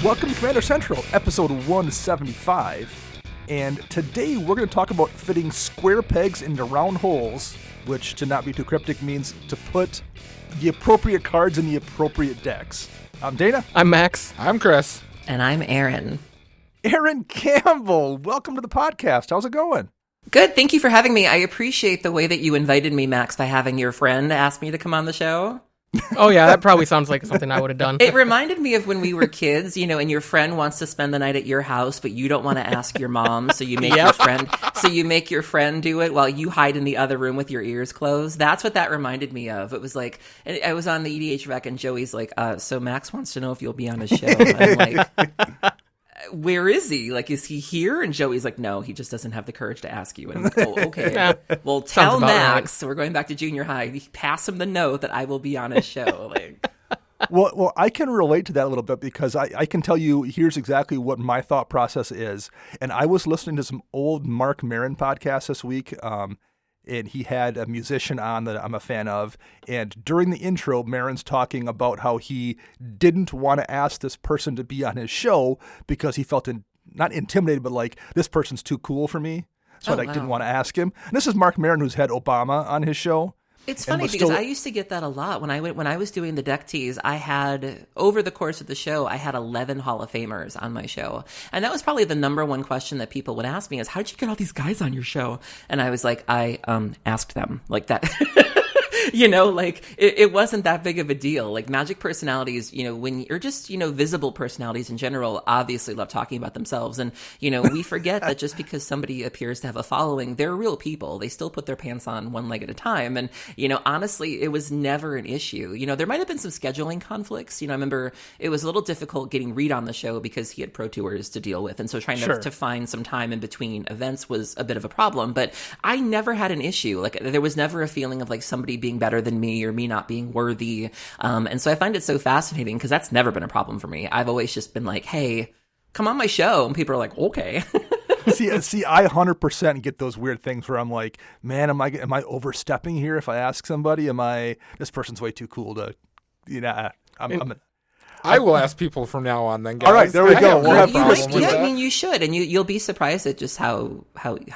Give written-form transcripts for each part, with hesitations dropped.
Welcome to Commander Central, episode 175. And today we're going to talk about fitting square pegs into round holes, which, to not be too cryptic, means to put the appropriate cards in the appropriate decks. I'm Dana. I'm Max. I'm Chris. And I'm Erin. Erin Campbell, welcome to the podcast. How's it going? Good. Thank you for having me. I appreciate the way that you invited me, Max, by having your friend ask me to come on the show. Oh, yeah, that probably sounds like something I would have done. It reminded me of when we were kids, you know, and your friend wants to spend the night at your house, but you don't want to ask your mom, so you make your friend do it while you hide in the other room with your ears closed. That's what that reminded me of. It was like, I was on the EDH rec, and Joey's like, so Max wants to know if you'll be on his show. I'm like, where is he? Like, is he here? And Joey's like, no, he just doesn't have the courage to ask you. And I'm like, oh, okay. Yeah, well, tell Max. Right. So we're going back to junior high. Pass him the note that I will be on his show. Like, Well, I can relate to that a little bit because I can tell you here's exactly what my thought process is. And I was listening to some old Marc Maron podcasts this week, and he had a musician on that I'm a fan of. And during the intro, Maron's talking about how he didn't want to ask this person to be on his show because he felt not intimidated, but like, this person's too cool for me. So I didn't want to ask him. And this is Marc Maron, who's had Obama on his show. It's funny because I used to get that a lot when I was doing the deck tease. I had, over the course of the show, I had 11 Hall of Famers on my show, and that was probably the number one question that people would ask me is, "How did you get all these guys on your show?" And I was like, I asked them like that. You know, like, it wasn't that big of a deal. Like, Magic personalities, you know, when you're just, you know, visible personalities in general, obviously love talking about themselves. And, you know, we forget that just because somebody appears to have a following, they're real people. They still put their pants on one leg at a time. And, you know, honestly, it was never an issue. You know, there might have been some scheduling conflicts. You know, I remember it was a little difficult getting Reed on the show because he had Pro Tours to deal with. And so trying to find some time in between events was a bit of a problem. But I never had an issue. Like, there was never a feeling of, like, somebody being better than me or me not being worthy. And so I find it so fascinating because that's never been a problem for me. I've always just been like, hey, come on my show. And people are like, okay. See, I 100% get those weird things where I'm like, man, am I overstepping here if I ask somebody? This person's way too cool to, you know, I will ask people from now on then, guys. All right, there we go. We'll have I mean, you should, and you'll be surprised at just how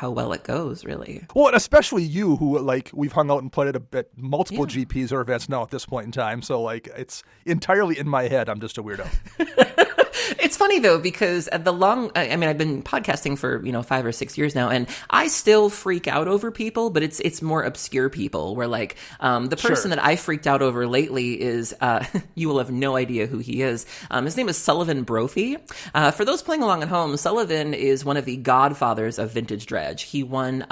well it goes, really. Well, and especially you, who, like, we've hung out and played at multiple GPs or events now at this point in time. So, like, it's entirely in my head. I'm just a weirdo. It's funny, though, because I've been podcasting for, 5 or 6 years now, and I still freak out over people, but it's more obscure people where, like, the person that I freaked out over lately is, you will have no idea who he is. His name is Sullivan Brophy. For those playing along at home, Sullivan is one of the godfathers of vintage dredge. He won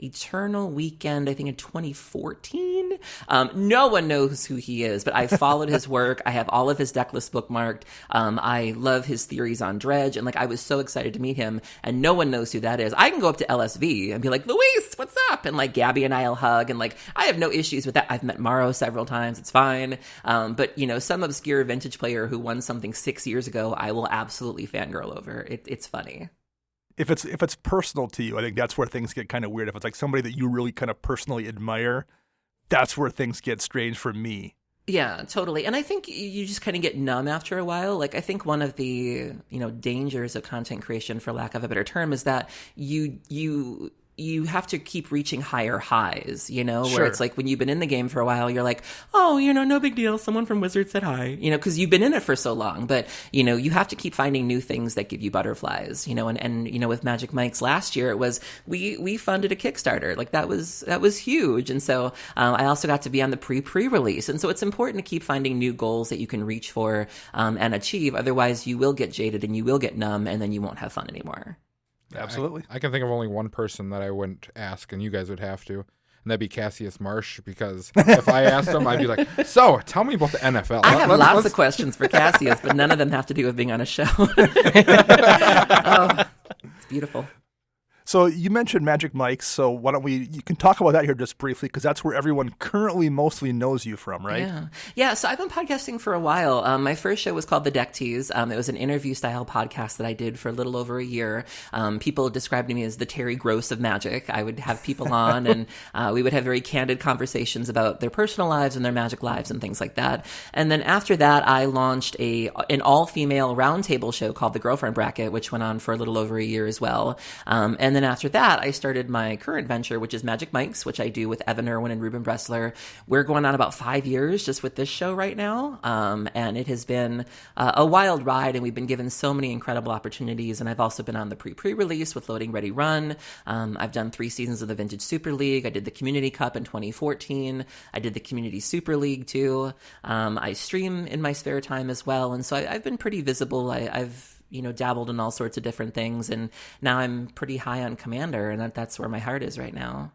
Eternal Weekend, I think in 2014. No one knows who he is, but I followed his work. I have all of his deck lists bookmarked. I love his theories on dredge, and, like, I was so excited to meet him, and no one knows who that is. I can go up to LSV and be like, Luis, what's up? And, like, Gabby and I'll hug, and, like, I have no issues with that. I've met Maro several times. It's fine. But, you know, some obscure vintage player who won something 6 years ago, I will absolutely fangirl over. It's funny. If it's personal to you, I think that's where things get kind of weird. If it's like somebody that you really kind of personally admire, that's where things get strange for me. Yeah, totally. And I think you just kind of get numb after a while. Like, I think one of the, dangers of content creation, for lack of a better term, is that you have to keep reaching higher highs, where it's like when you've been in the game for a while, you're like, oh, no big deal. Someone from Wizard said hi, because you've been in it for so long. But, you have to keep finding new things that give you butterflies, and with Magic Mike's last year, it was, we funded a Kickstarter. Like, that was huge. And so I also got to be on the pre-release. And so it's important to keep finding new goals that you can reach for and achieve. Otherwise, you will get jaded and you will get numb, and then you won't have fun anymore. Absolutely. I can think of only one person that I wouldn't ask, and you guys would have to, and that'd be Cassius Marsh, because if I asked him, I'd be like, so, tell me about the NFL. I have lots of questions for Cassius, but none of them have to do with being on a show. Oh, it's beautiful. So you mentioned Magic Mike's, so why don't you can talk about that here just briefly, because that's where everyone currently mostly knows you from, right? Yeah. So I've been podcasting for a while. My first show was called The Deck Tease. It was an interview-style podcast that I did for a little over a year. People described me as the Terry Gross of Magic. I would have people on, and we would have very candid conversations about their personal lives and their Magic lives and things like that. And then after that, I launched an all-female roundtable show called The Girlfriend Bracket, which went on for a little over a year as well. And then after that, I started my current venture, which is Magic Mike's, which I do with Evan Irwin and Ruben Bressler. We're going on about 5 years just with this show right now. And it has been a wild ride, and we've been given so many incredible opportunities. And I've also been on the pre-release with Loading Ready Run. I've done 3 seasons of the Vintage Super League. I did the Community Cup in 2014. I did the Community Super League too. I stream in my spare time as well. And so I've been pretty visible. I've dabbled in all sorts of different things, and now I'm pretty high on Commander, and that's where my heart is right now.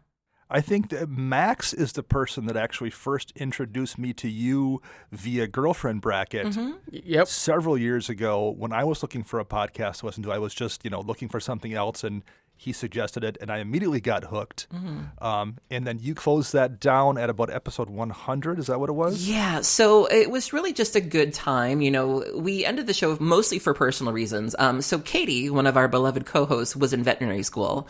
I think that Max is the person that actually first introduced me to you via Girlfriend Bracket. Yep. Several years ago, when I was looking for a podcast to listen to, I was just, looking for something else, and he suggested it, and I immediately got hooked. And then you closed that down at about episode 100. Is that what it was? Yeah. So it was really just a good time. We ended the show mostly for personal reasons. So Katie, one of our beloved co-hosts, was in veterinary school,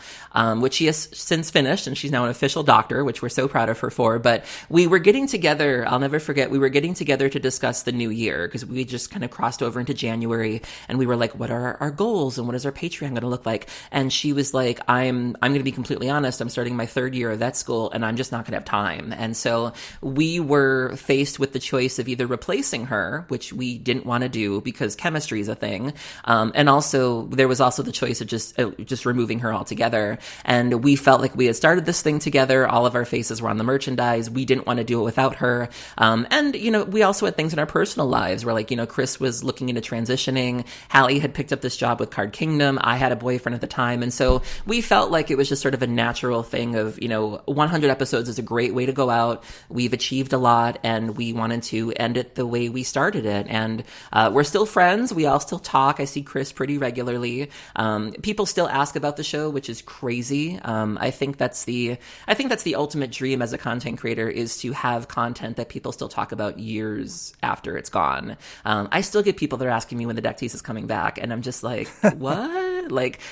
which she has since finished, and she's now an official doctor, which we're so proud of her for. But we were getting together. I'll never forget. We were getting together to discuss the new year, because we just kind of crossed over into January, and we were like, what are our goals, and what is our Patreon going to look like? And she was like, I'm going to be completely honest. I'm starting my 3rd year of vet school, and I'm just not going to have time. And so we were faced with the choice of either replacing her, which we didn't want to do because chemistry is a thing. And also there was also the choice of just removing her altogether. And we felt like we had started this thing together. All of our faces were on the merchandise. We didn't want to do it without her. And we also had things in our personal lives where, like, Chris was looking into transitioning. Hallie had picked up this job with Card Kingdom. I had a boyfriend at the time. And so we felt like it was just sort of a natural thing of, 100 episodes is a great way to go out. We've achieved a lot, and we wanted to end it the way we started it. And we're still friends. We all still talk. I see Chris pretty regularly. People still ask about the show, which is crazy. I think that's the ultimate dream as a content creator, is to have content that people still talk about years after it's gone. I still get people that are asking me when the Deck Tease is coming back, and I'm just like, what?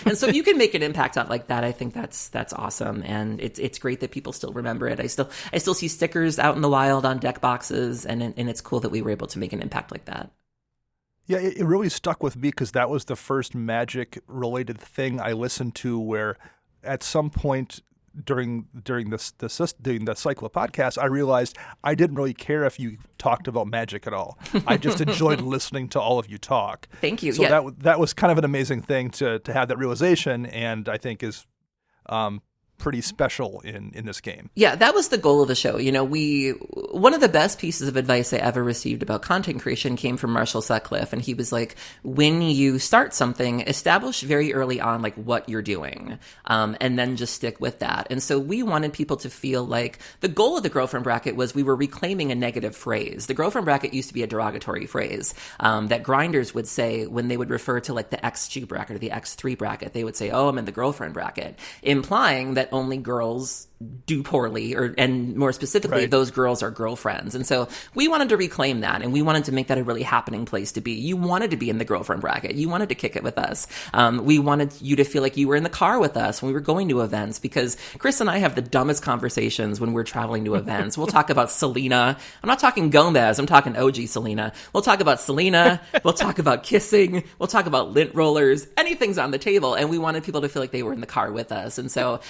And so if you can make an impact on like that, I think that's awesome, and it's great that people still remember it. I still see stickers out in the wild on deck boxes, and it's cool that we were able to make an impact like that. Yeah, it really stuck with me because that was the first Magic-related thing I listened to where at some point during the cycle of podcasts, I realized I didn't really care if you talked about Magic at all. I just enjoyed listening to all of you talk. Thank you. So yeah. that was kind of an amazing thing to have that realization, and I think is pretty special in this game. Yeah, that was the goal of the show. One of the best pieces of advice I ever received about content creation came from Marshall Sutcliffe, and he was like, when you start something, establish very early on like what you're doing, and then just stick with that. And so we wanted people to feel like the goal of the Girlfriend Bracket was we were reclaiming a negative phrase. The Girlfriend Bracket used to be a derogatory phrase that grinders would say when they would refer to like the X2 bracket or the X3 bracket. They would say, oh, I'm in the Girlfriend Bracket, implying that only girls do poorly, and more specifically, right, those girls are girlfriends. And so we wanted to reclaim that, and we wanted to make that a really happening place to be. You wanted to be in the Girlfriend Bracket. You wanted to kick it with us. We wanted you to feel like you were in the car with us when we were going to events, because Chris and I have the dumbest conversations when we're traveling to events. We'll talk about Selena. I'm not talking Gomez. I'm talking OG Selena. We'll talk about Selena. We'll talk about kissing. We'll talk about lint rollers. Anything's on the table, and we wanted people to feel like they were in the car with us. And so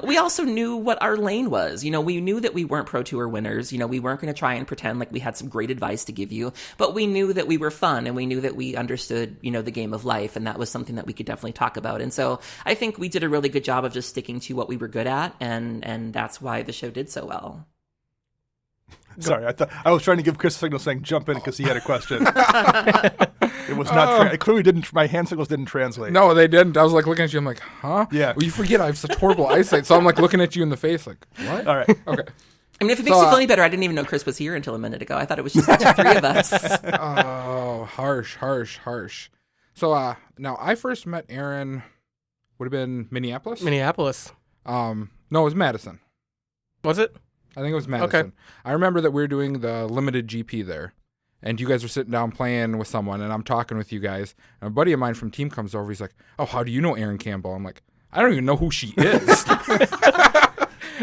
we also knew what our lane was. We knew that we weren't Pro Tour winners. We weren't going to try and pretend like we had some great advice to give you, but we knew that we were fun, and we knew that we understood, the game of life, and that was something that we could definitely talk about. And so I think we did a really good job of just sticking to what we were good at, and that's why the show did so well. Sorry, I was trying to give Chris a signal saying jump in because he had a question. It was not. It clearly didn't. My hand signals didn't translate. No, they didn't. I was like looking at you. I'm like, huh? Yeah. Well, you forget I have such horrible eyesight, so I'm like looking at you in the face, like, what? All right. Okay. I mean, if it makes you feel any better, I didn't even know Chris was here until a minute ago. I thought it was just the 3 of us. Oh, harsh. So now I first met Erin. would have been Minneapolis? Minneapolis. No, it was Madison. Was it? I think it was Madison. Okay. I remember that we were doing the limited GP there, and you guys were sitting down playing with someone, and I'm talking with you guys. And a buddy of mine from team comes over. He's like, "Oh, how do you know Erin Campbell?" I'm like, "I don't even know who she is."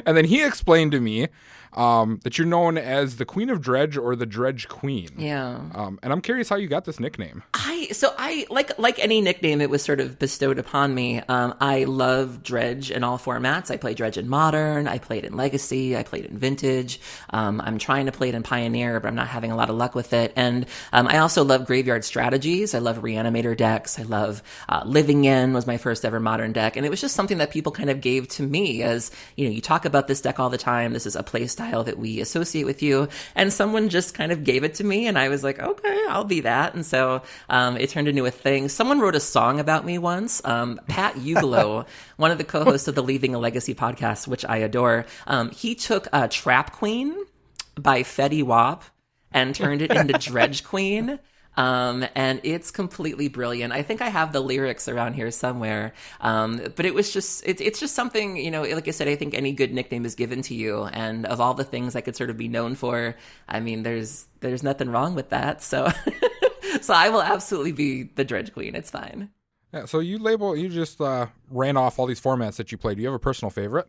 And then he explained to me that you're known as the Queen of Dredge or the Dredge Queen. Yeah. And I'm curious how you got this nickname. I like any nickname, it was sort of bestowed upon me. I love Dredge in all formats. I play Dredge in Modern. I played in Legacy. I played in Vintage. I'm trying to play it in Pioneer, but I'm not having a lot of luck with it. And I also love Graveyard Strategies. I love Reanimator decks. I love Living In was my first ever Modern deck. And it was just something that people kind of gave to me as, you talk about this deck all the time. This is a play style that we associate with you. And someone just kind of gave it to me, and I was like, okay, I'll be that. And so it turned into a thing. Someone wrote a song about me once. Pat Ugolo, one of the co-hosts of the Leaving a Legacy podcast, which I adore, he took Trap Queen by Fetty Wap and turned it into Dredge Queen. And it's completely brilliant. I think I have the lyrics around here somewhere. But it was just, it's just something, like I said, I think any good nickname is given to you. And of all the things I could sort of be known for, I mean, there's nothing wrong with that. So, so I will absolutely be the Dredge Queen. It's fine. Yeah. So you just ran off all these formats that you played. Do you have a personal favorite?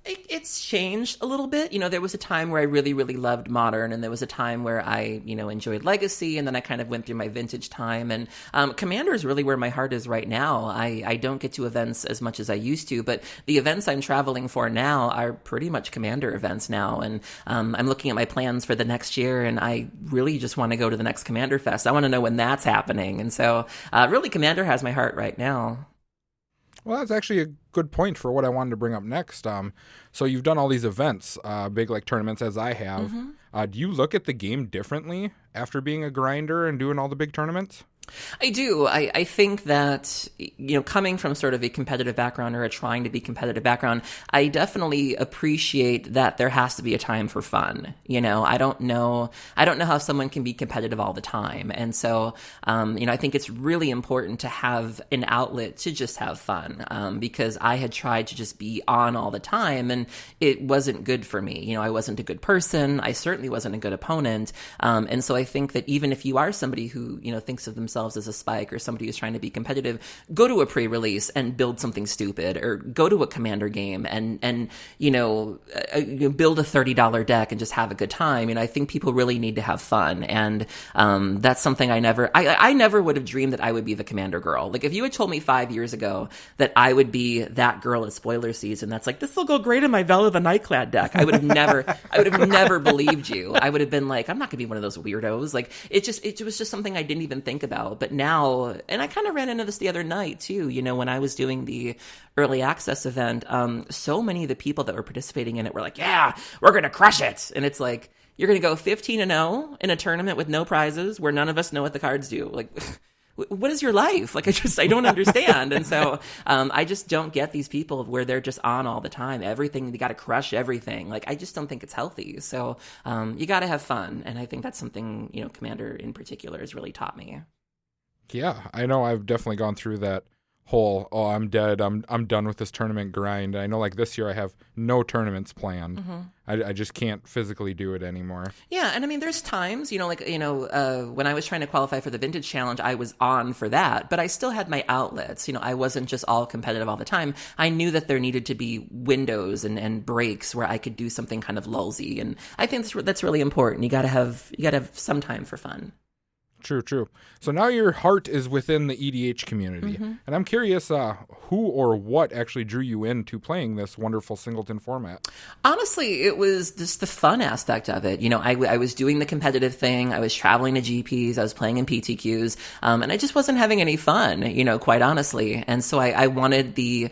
It's changed a little bit. There was a time where I really, really loved Modern, and there was a time where I, enjoyed Legacy, and then I kind of went through my Vintage time. And Commander is really where my heart is right now. I don't get to events as much as I used to, but the events I'm traveling for now are pretty much Commander events now. And I'm looking at my plans for the next year, and I really just want to go to the next Commander Fest. I want to know when that's happening. And so really Commander has my heart right now. Well, that's actually a good point for what I wanted to bring up next. So you've done all these events, big like tournaments as I have. Mm-hmm. Do you look at the game differently after being a grinder and doing all the big tournaments? I do. I think that, coming from sort of a competitive background or a trying to be competitive background, I definitely appreciate that there has to be a time for fun. I don't know how someone can be competitive all the time. And so, I think it's really important to have an outlet to just have fun, because I had tried to just be on all the time, and it wasn't good for me. I wasn't a good person. I certainly wasn't a good opponent. And so I think that even if you are somebody who, thinks of themselves as a spike or somebody who's trying to be competitive, go to a pre-release and build something stupid, or go to a Commander game and build a $30 deck and just have a good time. I think people really need to have fun, and that's something I never would have dreamed that I would be the Commander girl. Like, if you had told me 5 years ago that I would be that girl at spoiler season that's like, this will go great in my Vela the Nightclad deck, I would have never believed you. I would have been like, I'm not gonna be one of those weirdos. Like, it was just something I didn't even think about. But now, and I kind of ran into this the other night too, when I was doing the early access event, so many of the people that were participating in it were like, yeah, we're going to crush it. And it's like, you're going to go 15-0 in a tournament with no prizes where none of us know what the cards do. Like, what is your life? Like, I don't understand. And so, I just don't get these people where they're just on all the time. Everything, they got to crush everything. Like, I just don't think it's healthy. So, you got to have fun. And I think that's something, Commander in particular has really taught me. Yeah, I know I've definitely gone through that whole, oh, I'm dead, I'm done with this tournament grind. I know, like, this year I have no tournaments planned. Mm-hmm. I just can't physically do it anymore. Yeah, and I mean, there's times, when I was trying to qualify for the Vintage Challenge, I was on for that, but I still had my outlets. I wasn't just all competitive all the time. I knew that there needed to be windows and breaks where I could do something kind of lulzy, and I think that's really important. You gotta have some time for fun. True. So now your heart is within the EDH community. Mm-hmm. And I'm curious who or what actually drew you into playing this wonderful singleton format? Honestly, it was just the fun aspect of it. I was doing the competitive thing. I was traveling to GPs. I was playing in PTQs. And I just wasn't having any fun, quite honestly. And so I wanted the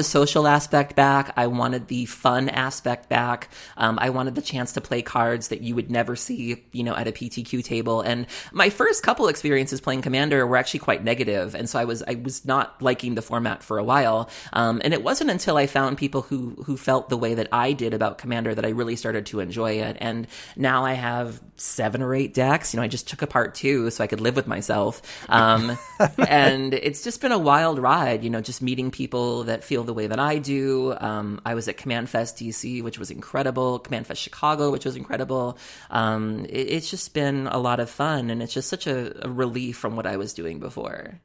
social aspect back. I wanted the fun aspect back. I wanted the chance to play cards that you would never see, at a PTQ table. And my first couple experiences playing Commander were actually quite negative, and so I was not liking the format for a while. And it wasn't until I found people who felt the way that I did about Commander that I really started to enjoy it. And now I have 7 or 8 decks. I just took apart 2 so I could live with myself. And it's just been a wild ride, just meeting people that feel the way that I do. I was at Command Fest DC, which was incredible. Command Fest Chicago, which was incredible. It's just been a lot of fun, and it's just such a relief from what I was doing before.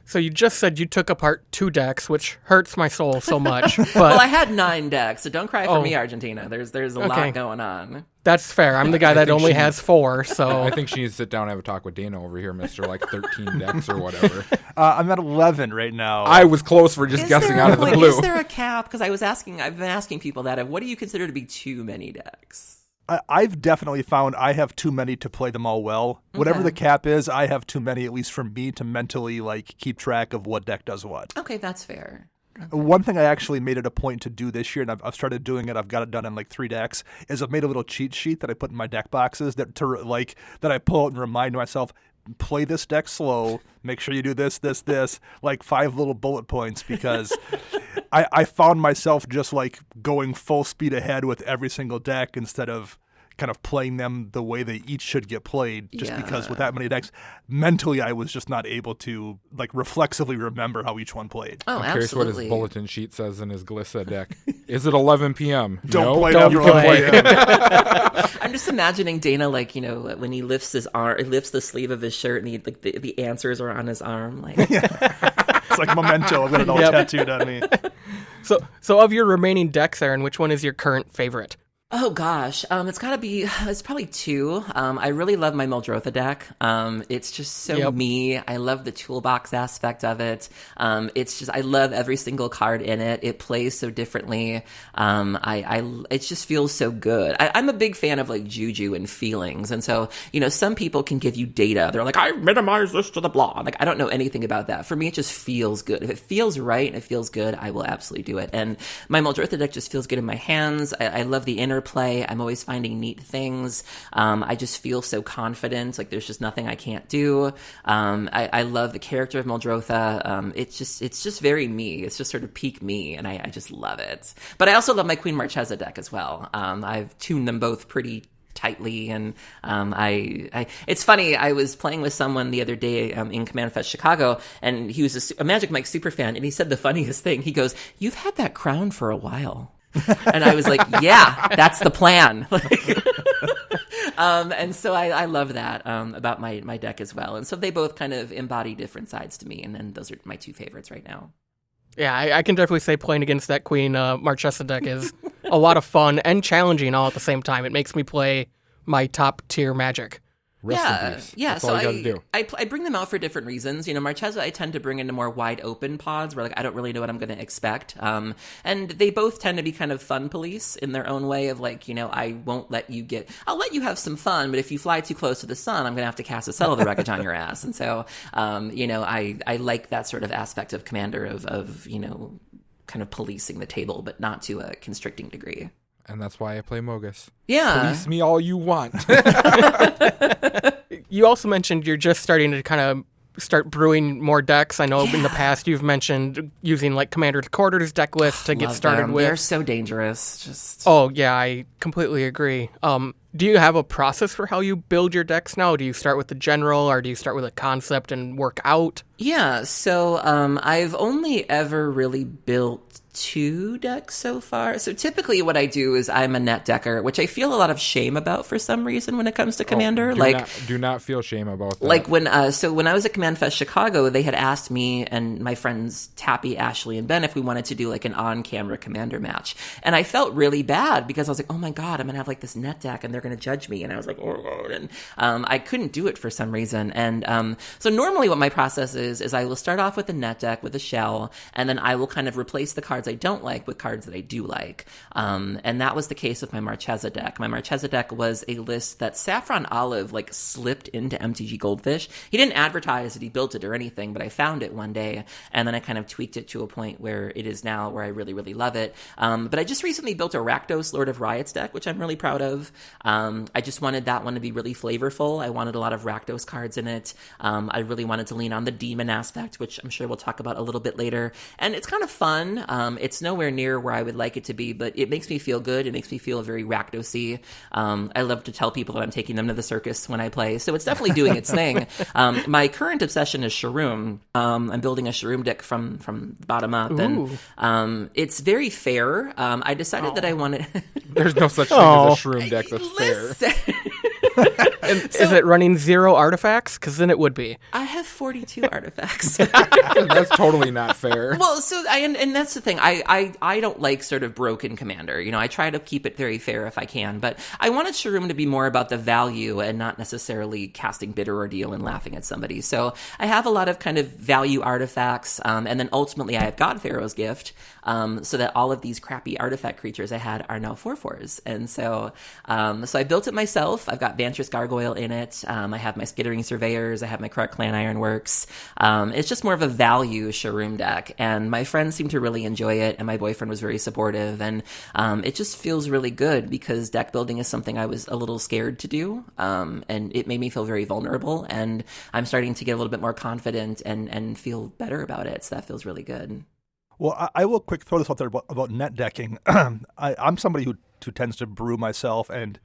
So you just said you took apart 2 decks, which hurts my soul so much. But Well, I had 9 decks, so don't cry for me, Argentina. There's a lot going on. That's fair. I'm the guy that only has 4, so... I think she needs to sit down and have a talk with Dana over here, Mr. 13 decks or whatever. I'm at 11 right now. I was close for just guessing out of the blue. Is there a cap? Because I've been asking people that. What do you consider to be too many decks? I've definitely found I have too many to play them all well. Whatever the cap is, I have too many, at least for me, to mentally keep track of what deck does what. Okay, that's fair. One thing I actually made it a point to do this year, and I've started doing it. I've got it done in 3 decks. Is I've made a little cheat sheet that I put in my deck boxes that I pull out and remind myself, play this deck slow. Make sure you do this, 5 little bullet points, because I found myself just going full speed ahead with every single deck instead of kind of playing them the way they each should get played, just because with that many decks, mentally I was just not able to reflexively remember how each one played. Oh, I'm curious absolutely. what his bulletin sheet says in his Glissa deck. Is it 11 p.m.? Don't play don't after play. 11 p.m. I'm just imagining Dana, when he lifts his arm, he lifts the sleeve of his shirt, and the answers are on his arm. It's like Memento. I've got it all tattooed on me. So of your remaining decks, Erin, which one is your current favorite? Oh gosh, it's probably 2. I really love my Muldrotha deck. It's just so me. I love the toolbox aspect of it. I love every single card in it. It plays so differently. It just feels so good. I'm a big fan of juju and feelings. And so, some people can give you data. They're like, I minimize this to the blah. I don't know anything about that. For me, it just feels good. If it feels right and it feels good, I will absolutely do it. And my Muldrotha deck just feels good in my hands. I love the interplay. I'm always finding neat things. I just feel so confident. There's just nothing I can't do. I love the character of Muldrotha. It's just very me. It's just sort of peak me, and I just love it. But I also love my Queen Marchesa deck as well. I've tuned them both pretty tightly, and it's funny, I was playing with someone the other day in Command Fest Chicago, and he was a Magic Mike superfan, and he said the funniest thing. He goes, "You've had that crown for a while." And I was like, yeah, that's the plan. And so I love that about my deck as well. And so they both kind of embody different sides to me, and then those are my 2 favorites right now. Yeah, I can definitely say playing against that Queen Marchesa deck is a lot of fun and challenging all at the same time. It makes me play my top tier Magic. Rest in peace. Yeah. That's So all you gotta do. I bring them out for different reasons. Marchesa I tend to bring into more wide open pods where I don't really know what I'm going to expect. And they both tend to be kind of fun police in their own way of I won't let you I'll let you have some fun, but if you fly too close to the sun, I'm going to have to cast a Settle the Wreckage on your ass. And so, I like that sort of aspect of Commander of kind of policing the table, but not to a constricting degree. And that's why I play Mogus. Yeah. Police me all you want. You also mentioned you're just starting to kind of start brewing more decks. I know in the past you've mentioned using Commander's Quarters deck list to get started with. They're so dangerous. Oh, yeah, I completely agree. Do you have a process for how you build your decks now? Do you start with the general, or do you start with a concept and work out? Yeah, so I've only ever really built 2 decks so far. So typically what I do is I'm a net decker, which I feel a lot of shame about for some reason when it comes to Commander. Do not feel shame about that. When I was at Command Fest Chicago, they had asked me and my friends Tappy, Ashley, and Ben if we wanted to do an on-camera Commander match. And I felt really bad because I was like, oh my God, I'm going to have this net deck and they're going to judge me. And I was like, oh God. And I couldn't do it for some reason. And so normally what my process is I will start off with a net deck with a shell, and then I will kind of replace the cards cards I don't like with cards that I do like. And that was the case with my Marchesa deck. My Marchesa deck was a list that Saffron Olive like slipped into MTG Goldfish. He didn't advertise that he built it or anything, but I found it one day, and then I kind of tweaked it to a point where it is now where I really, really love it. But I just recently built a Rakdos Lord of Riots deck, which I'm really proud of. I just wanted that one to be really flavorful. I wanted a lot of Rakdos cards in it. I really wanted to lean on the demon aspect, which I'm sure we'll talk about a little bit later. And it's kind of fun. It's nowhere near where I would like it to be, but it makes me feel good. It makes me feel very Rakdos-y. I love to tell people that I'm taking them to the circus when I play, so it's definitely doing its thing. My current obsession is Sharoom. I'm building a Sharoom deck from the bottom up, and it's very fair. I decided that I wanted... There's no such thing as a Shroom deck that's fair. Is it running 0 artifacts? Because then it would be. I have 42 artifacts. That's totally not fair. Well, and that's the thing. I don't like sort of broken Commander. I try to keep it very fair if I can, but I wanted Sharoom to be more about the value and not necessarily casting Bitter Ordeal and laughing at somebody. So I have a lot of kind of value artifacts, and then ultimately I have God Pharaoh's Gift, so that all of these crappy artifact creatures I had are now 4/4s. And so I built it myself. I've got Vantress Gargoyle in it. I have my Skittering Surveyors. I have my Krark Clan Ironworks. It's just more of a value Sharoom deck, and my friends seem to really enjoy it, and my boyfriend was very supportive, and it just feels really good because deck building is something I was a little scared to do, and it made me feel very vulnerable, and I'm starting to get a little bit more confident and feel better about it, so that feels really good. Well, I will quick throw this out there about net decking. I'm somebody who tends to brew myself, and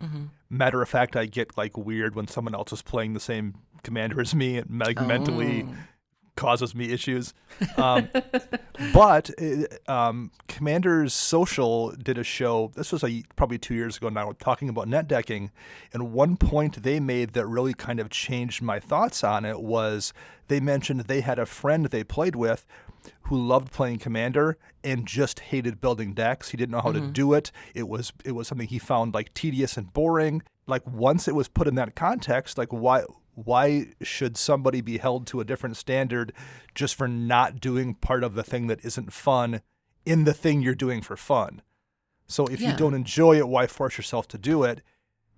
matter of fact, I get like weird when someone else is playing the same commander as me. It mentally causes me issues. But Commanders Social did a show, this was probably 2 years ago now, talking about net decking, and one point they made that really kind of changed my thoughts on it was they mentioned they had a friend they played with who loved playing Commander and just hated building decks. He didn't know how to do it. It was something he found like tedious and boring. Like once it was put in that context, like why should somebody be held to a different standard just for not doing part of the thing that isn't fun in the thing you're doing for fun? So if you don't enjoy it, why force yourself to do it?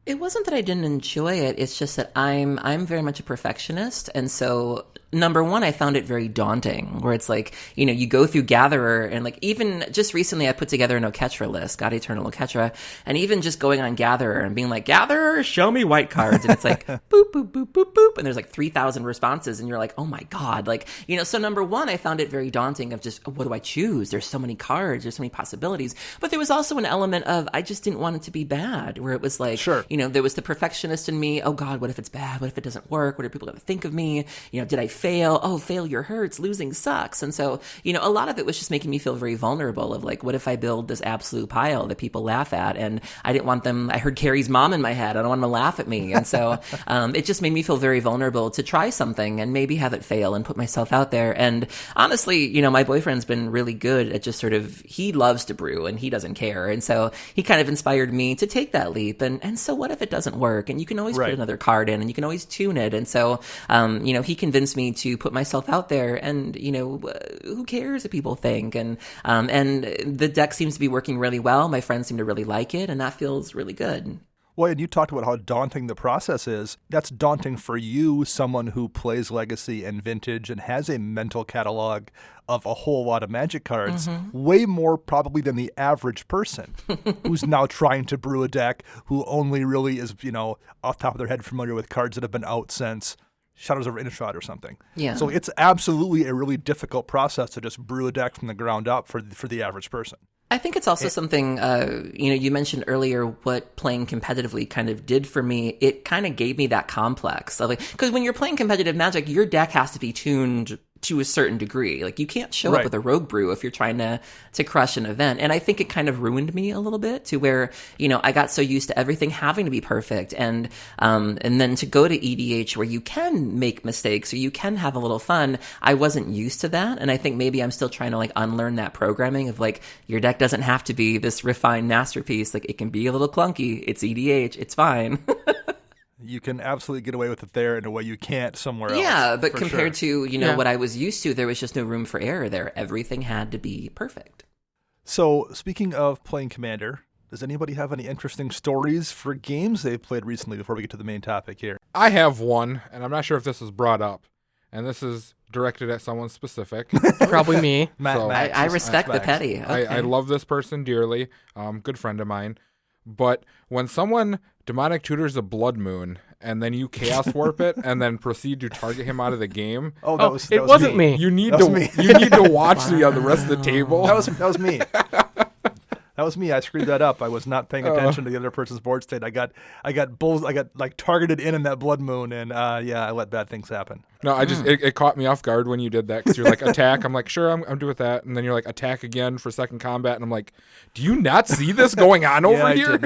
It wasn't that I didn't enjoy it. It's just that I'm very much a perfectionist. And so, number one, I found it very daunting, where it's like, you go through Gatherer, and like even just recently I put together an Oketra list, God Eternal Oketra, and even just going on Gatherer and being like, Gatherer, show me white cards. And it's like, boop, boop, boop, boop, boop. And there's like 3,000 responses. And you're like, oh my God. Like, so number one, I found it very daunting of just, what do I choose? There's so many cards. There's so many possibilities. But there was also an element of, I just didn't want it to be bad, where it was like, sure. There was the perfectionist in me. Oh God, what if it's bad? What if it doesn't work? What are people going to think of me? Did I fail? Oh, failure hurts. Losing sucks. And so, a lot of it was just making me feel very vulnerable of like, what if I build this absolute pile that people laugh at? And I didn't want them, I heard Carrie's mom in my head. I don't want them to laugh at me. And so, it just made me feel very vulnerable to try something and maybe have it fail and put myself out there. And honestly, my boyfriend's been really good at just sort of, he loves to brew and he doesn't care. And so he kind of inspired me to take that leap. And so what if it doesn't work? And you can always put another card in and you can always tune it. And so, he convinced me to put myself out there, and, who cares what people think? And the deck seems to be working really well. My friends seem to really like it, and that feels really good. Well, and you talked about how daunting the process is. That's daunting for you, someone who plays Legacy and Vintage and has a mental catalog of a whole lot of Magic cards, way more probably than the average person who's now trying to brew a deck, who only really is, off the top of their head familiar with cards that have been out since Shadows over Innistrad or something. Yeah. So it's absolutely a really difficult process to just brew a deck from the ground up for the average person. I think it's also something, you mentioned earlier what playing competitively kind of did for me. It kind of gave me that complex. Because when you're playing competitive Magic, your deck has to be tuned to a certain degree. Like, you can't show up with a rogue brew if you're trying to crush an event. And I think it kind of ruined me a little bit, to where, I got so used to everything having to be perfect. And then to go to EDH where you can make mistakes or you can have a little fun, I wasn't used to that. And I think maybe I'm still trying to unlearn that programming of your deck doesn't have to be this refined masterpiece. It can be a little clunky. It's EDH. It's fine. You can absolutely get away with it there in a way you can't somewhere else. Yeah, but compared to, what I was used to, there was just no room for error there. Everything had to be perfect. So, speaking of playing Commander, does anybody have any interesting stories for games they've played recently before we get to the main topic here? I have one, and I'm not sure if this was brought up, and this is directed at someone specific. Probably me. I respect the petty. Okay. I love this person dearly, good friend of mine. But when someone demonic tutors a blood moon and then you chaos warp it and then proceed to target him out of the game, It wasn't me. you need to watch the rest of the table. That was me. That was me. I screwed that up. I was not paying attention to the other person's board state. I got like targeted in that blood moon, and I let bad things happen. No, it caught me off guard when you did that because you're like attack. I'm like, sure, I'm doing with that, and then you're like attack again for second combat, and I'm like, do you not see this going on over here?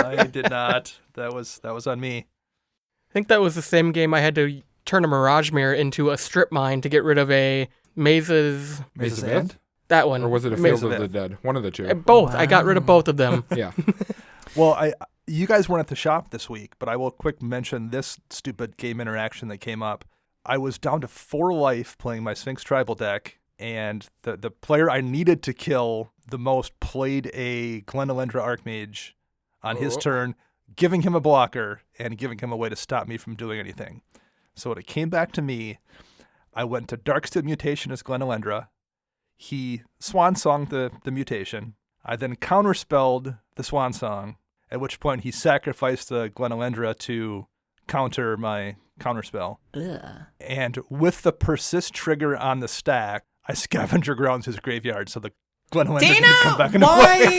I did not. That was on me. I think that was the same game I had to turn a Mirage Mirror into a strip mine to get rid of a Maze's End? That one. Or was it a Field of the Dead? One of the two. Both. Wow. I got rid of both of them. Yeah. Well, you guys weren't at the shop this week, but I will quick mention this stupid game interaction that came up. I was down to 4 life playing my Sphinx Tribal deck, and the player I needed to kill the most played a Glenelendra Archmage on his turn, giving him a blocker and giving him a way to stop me from doing anything. So when it came back to me, I went to Darksteel Mutation as Glenelendra. He swan songed the mutation. I then counterspelled the swan song, at which point he sacrificed the Glenelendra to counter my counterspell. Ugh. And with the persist trigger on the stack, I scavenger grounds his graveyard so the Glenelendra didn't come back into play.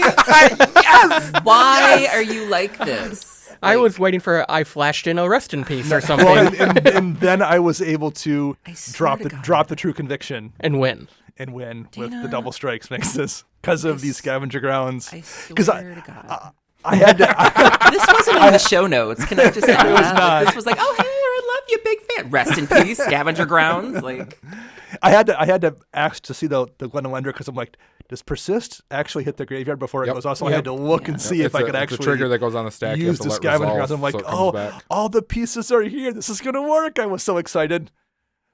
Yes! Why are you like this? I was waiting for I flashed in a rest in peace or something. Well, and then I was able to drop the true conviction and win. With the double strikes mixes because of these scavenger grounds. I swear to God. I had to. This wasn't in the show notes. Can I just add It was that? not. This was like, oh, hey, I love you, big fan. Rest in peace, scavenger grounds. Like, I had to ask to see the Glenelendra because I'm like, does persist actually hit the graveyard before it goes off? So I had to look and see if I could actually the trigger that goes on the stack. use the scavenger grounds. I'm like, all the pieces are here. This is gonna work. I was so excited.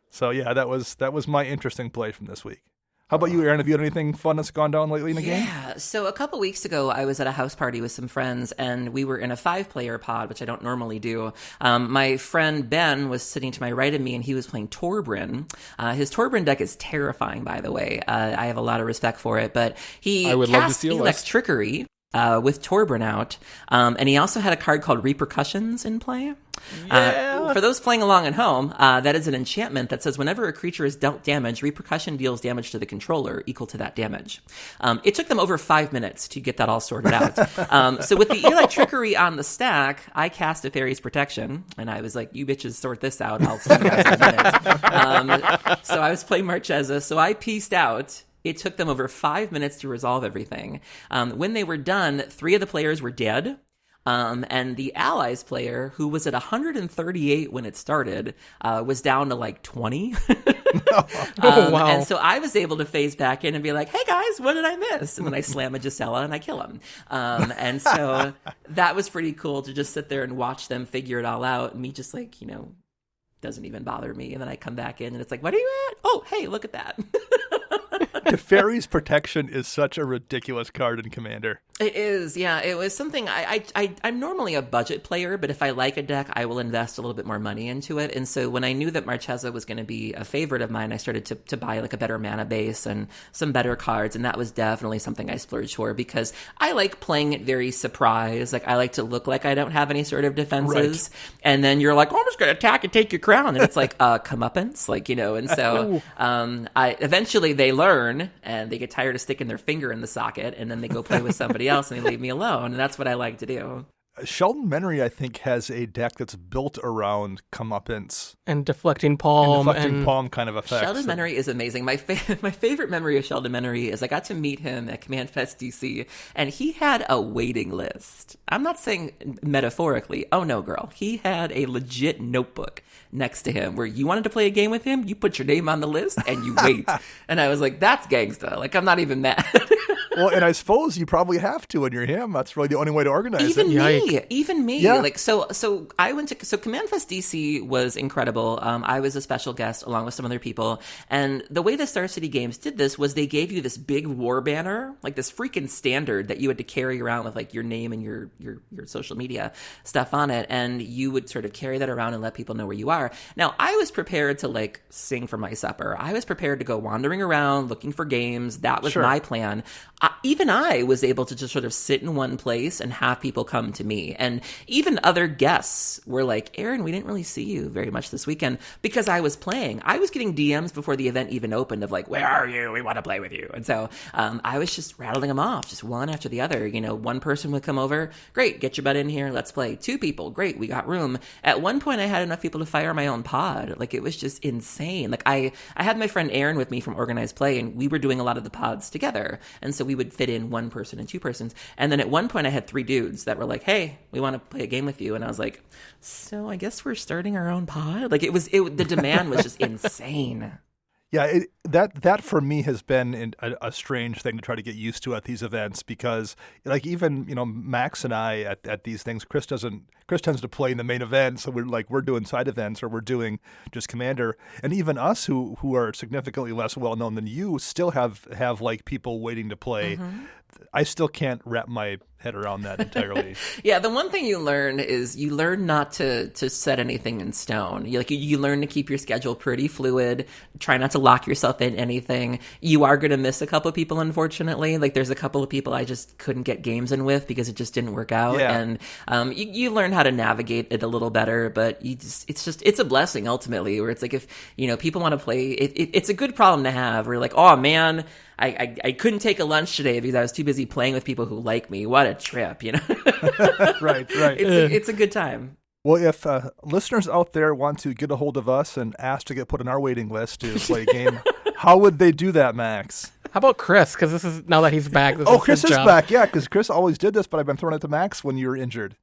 So yeah, that was my interesting play from this week. How about you, Erin? Have you had anything fun that's gone down lately in the game? Yeah. So a couple weeks ago, I was at a house party with some friends, and we were in a 5-player pod, which I don't normally do. My friend Ben was sitting to my right of me, and he was playing Torbrin. His Torbrin deck is terrifying, by the way. I have a lot of respect for it, but he cast Elex Trickery with Torbrin out, and he also had a card called Repercussions in play. For those playing along at home, that is an enchantment that says whenever a creature is dealt damage, Repercussion deals damage to the controller equal to that damage. It took them over 5 minutes to get that all sorted out. So with the Electrickery on the stack, I cast a Fairy's Protection, and I was like, you bitches sort this out, I'll see you guys in a minute. So I was playing Marchesa, so I pieced out. It took them over 5 minutes to resolve everything. When they were done, 3 of the players were dead. And the Allies player, who was at 138 when it started, was down to like 20. Wow. And so I was able to phase back in and be like, hey guys, what did I miss? And then I slam a Gisela and I kill him. And so that was pretty cool to just sit there and watch them figure it all out. And me just like, doesn't even bother me. And then I come back in and it's like, what are you at? Oh, hey, look at that. Teferi's Protection is such a ridiculous card in Commander. It is, yeah. It was something I'm normally a budget player, but if I like a deck, I will invest a little bit more money into it. And so when I knew that Marchesa was going to be a favorite of mine, I started to buy like a better mana base and some better cards. And that was definitely something I splurged for because I like playing it very surprise. Like I like to look like I don't have any sort of defenses. Right. And then you're like, oh, I'm just going to attack and take your crown. And it's like, comeuppance, and so eventually they learn and they get tired of sticking their finger in the socket and then they go play with somebody else and they leave me alone. And that's what I like to do. Sheldon Memory, I think, has a deck that's built around comeuppance. And deflecting palm. Palm kind of effects. Sheldon Memory is amazing. My favorite memory of Sheldon Memory is I got to meet him at Command Fest DC, and he had a waiting list. I'm not saying metaphorically. Oh, no, girl. He had a legit notebook next to him where you wanted to play a game with him, you put your name on the list, and you wait. And I was like, that's gangsta. Like, I'm not even mad. Well, and I suppose you probably have to when you're him. That's really the only way to organize it. Even me. Yeah. Like, so I went to, so Command Fest DC was incredible. I was a special guest along with some other people. And the way the Star City Games did this was they gave you this big war banner, like this freaking standard that you had to carry around with like your name and your social media stuff on it. And you would sort of carry that around and let people know where you are. Now, I was prepared to like sing for my supper. I was prepared to go wandering around looking for games. That was my plan. Even I was able to just sort of sit in one place and have people come to me. And even other guests were like, Erin, we didn't really see you very much this weekend because I was playing. I was getting DMs before the event even opened of like, where are you? We want to play with you. And so I was just rattling them off, just one after the other. You know, one person would come over. Great, get your butt in here. Let's play. 2 people. Great, we got room. At one point, I had enough people to fire my own pod. Like, it was just insane. Like, I had my friend Erin with me from Organized Play, and we were doing a lot of the pods together. And so we would fit in 1 person and 2 persons. And then at one point I had 3 dudes that were like, hey, we want to play a game with you. And I was like, so I guess we're starting our own pod? Like the demand was just insane. Yeah, that for me has been a strange thing to try to get used to at these events because, like, even Max and I at these things, Chris tends to play in the main event, so we're doing side events or we're doing just Commander, and even us who are significantly less well known than you still have like people waiting to play. Mm-hmm. I still can't wrap my head around that entirely. Yeah, the one thing you learn is you learn not to set anything in stone. You learn to keep your schedule pretty fluid. Try not to lock yourself in anything. You are going to miss a couple of people, unfortunately. Like, there's a couple of people I just couldn't get games in with because it just didn't work out. Yeah. And you learn how to navigate it a little better, but it's a blessing ultimately. Where it's like if people want to play, it's a good problem to have. Where you're like, oh man, I couldn't take a lunch today because I was too busy playing with people who like me. What a trip, Right. It's a good time. Well, if listeners out there want to get a hold of us and ask to get put on our waiting list to play a game, how would they do that, Max? How about Chris? Because this is now that he's back. Chris is back. Yeah, because Chris always did this, but I've been throwing it to Max when you were injured.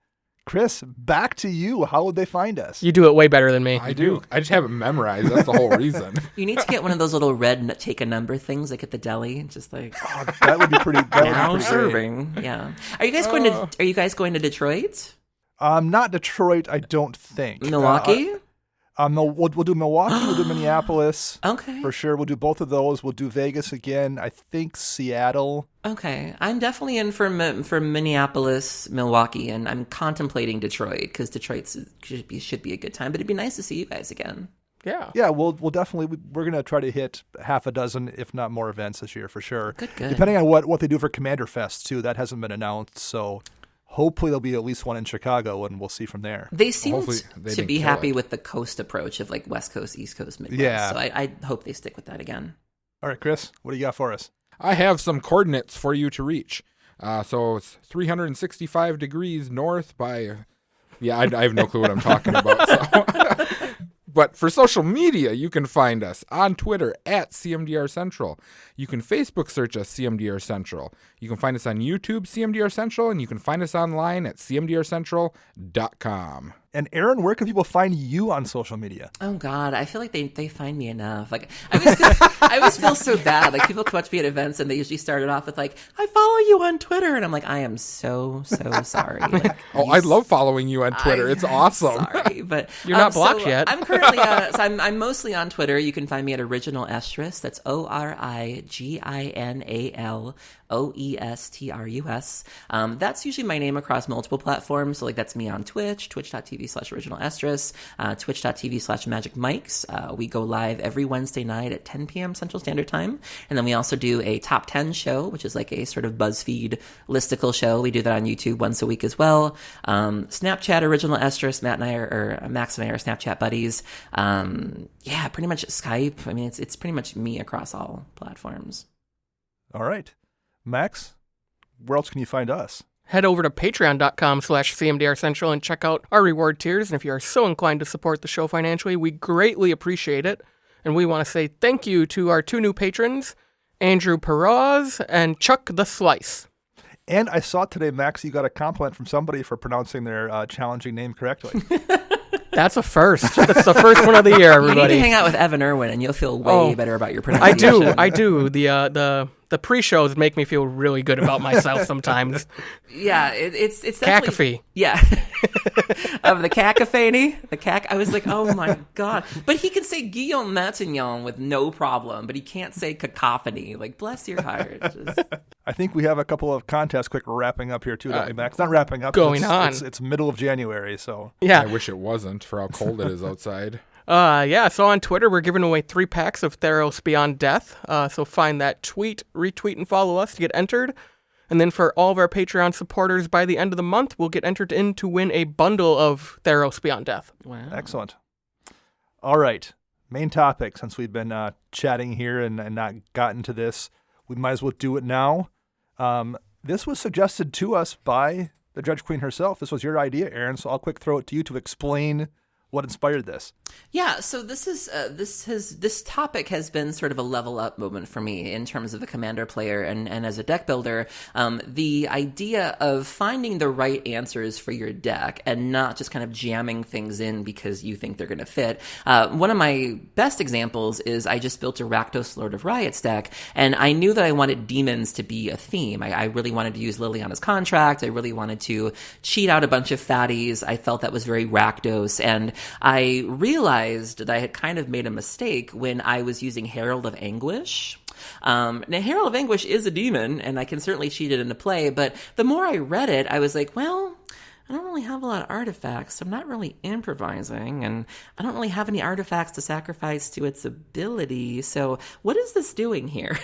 Chris, back to you. How would they find us? You do it way better than me. I do. I just have it memorized. That's the whole reason. You need to get one of those little red take a number things like at the deli. Just like that would be pretty. Now serving. Yeah. Are you guys going to Detroit? Not Detroit. I don't think. Milwaukee. We'll do Milwaukee. We'll do Minneapolis. Okay. For sure. We'll do both of those. We'll do Vegas again. I think Seattle. Okay. I'm definitely in for Minneapolis, Milwaukee, and I'm contemplating Detroit because Detroit should be a good time. But it'd be nice to see you guys again. Yeah. Yeah. We'll definitely. We're gonna try to hit half a dozen, if not more, events this year for sure. Good. Depending on what they do for Commander Fest too. That hasn't been announced. So hopefully there'll be at least one in Chicago, and we'll see from there. They seem to be happy with the coast approach of like West Coast, East Coast, Midwest. Yeah. So I hope they stick with that again. All right, Chris, what do you got for us? I have some coordinates for you to reach. So it's 365 degrees north by... Yeah, I have no clue what I'm talking about. So. But for social media, you can find us on Twitter at CMDR Central. You can Facebook search us CMDR Central. You can find us on YouTube, CMDR Central, and you can find us online at cmdrcentral.com. And Erin, where can people find you on social media? Oh God, I feel like they find me enough. Like I always feel so bad. Like people come up to me at events and they usually started off with like, "I follow you on Twitter," and I'm like, "I am so sorry." Like, I love following you on Twitter. It's awesome. Sorry, but you're not blocked yet. I'm currently I'm mostly on Twitter. You can find me at Original Estrus. That's ORIGINALOESTRUS. That's usually my name across multiple platforms. So like that's me on Twitch, twitch.tv/Original Estrus, twitch.tv/Magic Mics. We go live every Wednesday night at 10 p.m. Central Standard Time. And then we also do a top 10 show, which is like a sort of BuzzFeed listicle show. We do that on YouTube once a week as well. Snapchat, Original Estrus. Max and I are Snapchat buddies. Yeah, pretty much Skype. I mean, it's pretty much me across all platforms. All right. Max, where else can you find us? Head over to patreon.com/CMDR Central and check out our reward tiers. And if you are so inclined to support the show financially, we greatly appreciate it. And we want to say thank you to our 2 new patrons, Andrew Peroz and Chuck the Slice. And I saw today, Max, you got a compliment from somebody for pronouncing their challenging name correctly. That's a first. That's the first one of the year, You need everybody. to hang out with Evan Irwin, and you'll feel way better about your pronunciation. I do. The pre-shows make me feel really good about myself sometimes. Yeah, it's definitely... Cacophony. Yeah. Of the cacophony. I was like, oh my God. But he can say Guillaume Matignon with no problem, but he can't say cacophony. Like, bless your heart. I think we have a couple of contests quick wrapping up here too, don't we, Max? Not wrapping up. Going on. It's middle of January, so. Yeah. I wish it wasn't for how cold it is outside. So on Twitter, we're giving away 3 packs of Theros Beyond Death. So find that tweet, retweet, and follow us to get entered. And then for all of our Patreon supporters, by the end of the month, we'll get entered in to win a bundle of Theros Beyond Death. Wow. Excellent. All right. Main topic, since we've been chatting here and not gotten to this, we might as well do it now. This was suggested to us by the Dredge Queen herself. This was your idea, Erin, so I'll quick throw it to you to explain what inspired this. Yeah, so this topic has been sort of a level up moment for me in terms of a commander player and as a deck builder. The idea of finding the right answers for your deck and not just kind of jamming things in because you think they're going to fit. One of my best examples is I just built a Rakdos Lord of Riots deck, and I knew that I wanted demons to be a theme. I really wanted to use Liliana's Contract. I really wanted to cheat out a bunch of fatties. I felt that was very Rakdos, and I realized that I had kind of made a mistake when I was using Herald of Anguish. Now, Herald of Anguish is a demon, and I can certainly cheat it into play, but the more I read it, I was like, well, I don't really have a lot of artifacts. I'm not really improvising, and I don't really have any artifacts to sacrifice to its ability, so what is this doing here?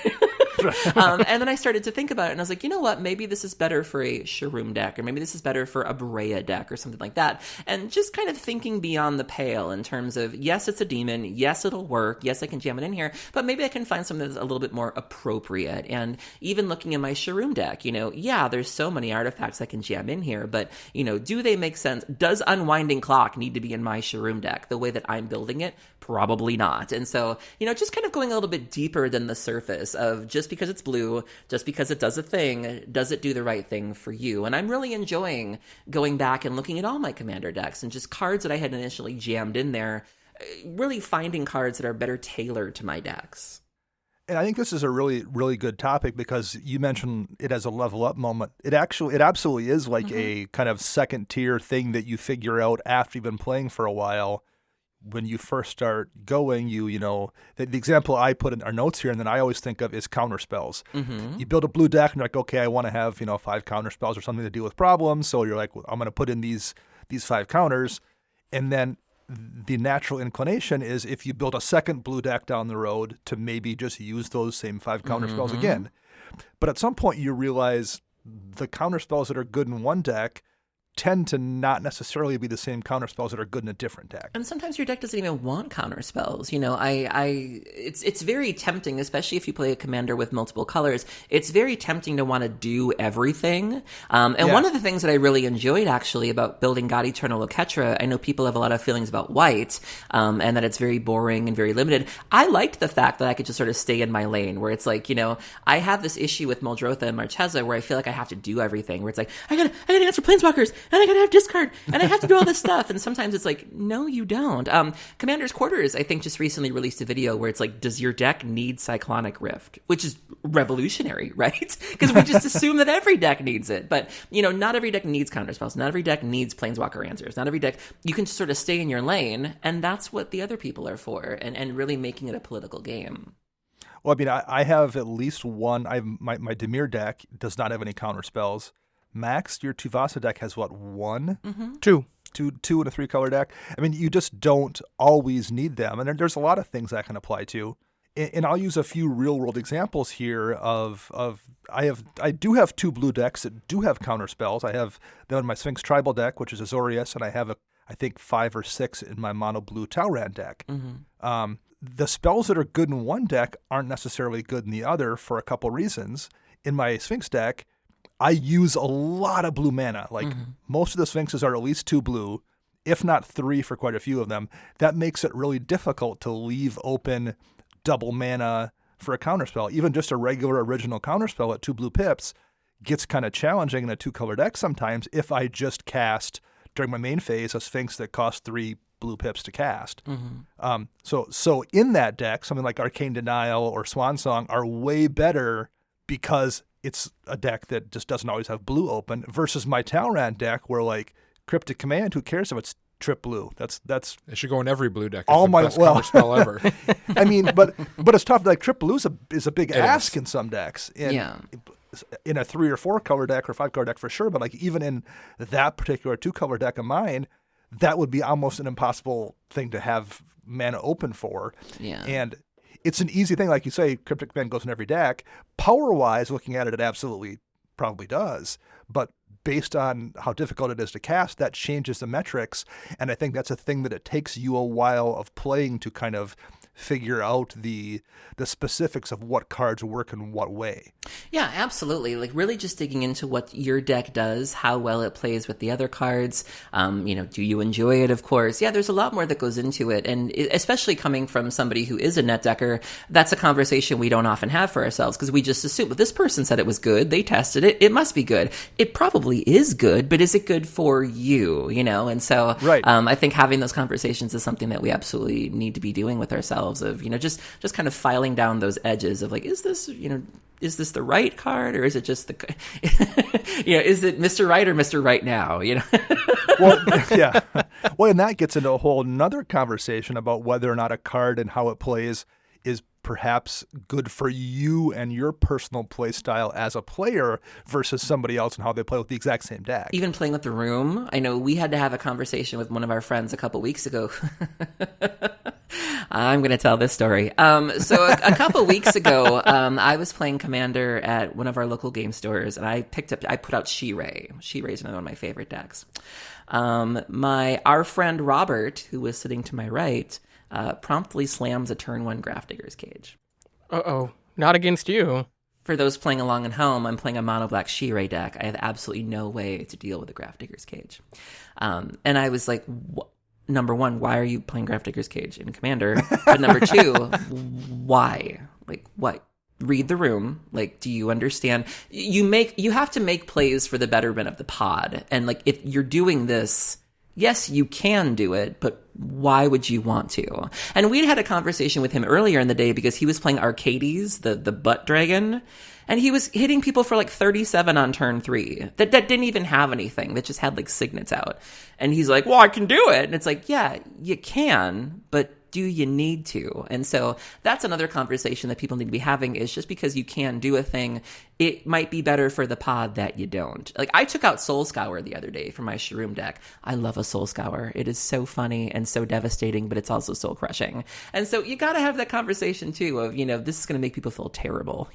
And then I started to think about it, and I was like, you know what? Maybe this is better for a Shroom deck, or maybe this is better for a Brea deck, or something like that. And just kind of thinking beyond the pale in terms of, yes, it's a demon. Yes, it'll work. Yes, I can jam it in here. But maybe I can find something that's a little bit more appropriate. And even looking at my Shroom deck, yeah, there's so many artifacts I can jam in here, but, do they make sense? Does Unwinding Clock need to be in my Shroom deck the way that I'm building it? Probably not. And so, just kind of going a little bit deeper than the surface of just because it's blue, just because it does a thing, does it do the right thing for you? And I'm really enjoying going back and looking at all my commander decks and just cards that I had initially jammed in there, really finding cards that are better tailored to my decks. And I think this is a really, really good topic because you mentioned it as a level up moment. It absolutely is like a kind of second tier thing that you figure out after you've been playing for a while. When you first start going, the example I put in our notes here and then I always think of is counter spells. Mm-hmm. You build a blue deck and you're like, okay, I want to have, 5 counter spells or something to deal with problems. So you're like, well, I'm going to put in these 5 counters. And then the natural inclination is if you build a second blue deck down the road to maybe just use those same 5 counter spells again. But at some point you realize the counter spells that are good in one deck tend to not necessarily be the same counter spells that are good in a different deck. And sometimes your deck doesn't even want counter spells. It's very tempting, especially if you play a commander with multiple colors. It's very tempting to want to do everything. One of the things that I really enjoyed actually about building God Eternal Oketra, I know people have a lot of feelings about white, and that it's very boring and very limited. I liked the fact that I could just sort of stay in my lane, where it's like, I have this issue with Muldrotha and Marchesa where I feel like I have to do everything, where it's like, I gotta answer Planeswalkers, and I gotta have discard, and I have to do all this stuff. And sometimes it's like, no, you don't. Commander's Quarters, I think, just recently released a video where it's like, does your deck need Cyclonic Rift? Which is revolutionary, right? Because we just assume that every deck needs it. But, not every deck needs counterspells. Not every deck needs Planeswalker Answers. Not every deck, you can just sort of stay in your lane, and that's what the other people are for, and really making it a political game. Well, I have at least one. My Dimir deck does not have any counter spells. Max, your Tuvasa deck has what, 1? Mm-hmm. Two in a 3-color deck. You just don't always need them. And there's a lot of things that can apply to. And I'll use a few real world examples here of I do have 2 blue decks that do have counter spells. I have them in my Sphinx Tribal deck, which is Azorius, and I have I think 5 or 6 in my mono blue Talrand deck. Mm-hmm. The spells that are good in one deck aren't necessarily good in the other for a couple reasons. In my Sphinx deck, I use a lot of blue mana. Most of the Sphinxes are at least 2 blue, if not 3 for quite a few of them. That makes it really difficult to leave open double mana for a counterspell. Even just a regular original counterspell at 2 blue pips gets kind of challenging in a 2-color deck sometimes if I just cast, during my main phase, a Sphinx that costs 3 blue pips to cast. So in that deck, something like Arcane Denial or Swan Song are way better because it's a deck that just doesn't always have blue open versus my Talrand deck where like Cryptic Command, who cares if it's trip blue? That's It should go in every blue deck. It's all the my best counter spell ever. I mean, but it's tough. Like trip blue is a big ask in some decks. In a 3 or 4 color deck or 5 color deck for sure, but like even in that particular 2 color deck of mine, that would be almost an impossible thing to have mana open for. Yeah. And it's an easy thing, like you say, Cryptic Command goes in every deck. Power-wise, looking at it, it absolutely probably does. But based on how difficult it is to cast, that changes the metrics. And I think that's a thing that it takes you a while of playing to kind of figure out the specifics of what cards work in what way. Yeah, absolutely. Like really just digging into what your deck does, how well it plays with the other cards. Do you enjoy it, of course? Yeah, there's a lot more that goes into it. And especially coming from somebody who is a net decker, that's a conversation we don't often have for ourselves because we just assume, well, this person said it was good. They tested it. It must be good. It probably is good, but is it good for you? And so right. I think having those conversations is something that we absolutely need to be doing with ourselves of, just kind of filing down those edges of like, is this the right card or is it just is it Mr. Right or Mr. Right now? Well, yeah. Well, and that gets into a whole nother conversation about whether or not a card and how it plays is perhaps good for you and your personal play style as a player versus somebody else and how they play with the exact same deck. Even playing with the room. I know we had to have a conversation with one of our friends a couple weeks ago. I'm going to tell this story. So a couple weeks ago, I was playing Commander at one of our local game stores, and I put out She-Ray. She-Ray is another one of my favorite decks. Our friend Robert, who was sitting to my right, promptly slams a turn 1 Grafdigger's Cage. Uh-oh. Not against you. For those playing along at home, I'm playing a mono-black She-Ray deck. I have absolutely no way to deal with a Grafdigger's Cage. And I was like, number one, why are you playing Grafdigger's Cage in Commander? But number two, why? Like, what? Read the room. Like, do you understand? You have to make plays for the betterment of the pod. And like, if you're doing this, yes, you can do it, but why would you want to? And we'd had a conversation with him earlier in the day because he was playing Arcades, the butt dragon, and he was hitting people for like 37 on turn 3 that didn't even have anything, that just had like signets out. And he's like, well, I can do it. And it's like, yeah, you can, but do you need to? And so that's another conversation that people need to be having, is just because you can do a thing, it might be better for the pod that you don't. Like, I took out Soul Scour the other day for my Shroom deck. I love a Soul Scour. It is so funny and so devastating, but it's also soul crushing. And so you got to have that conversation too of, this is going to make people feel terrible.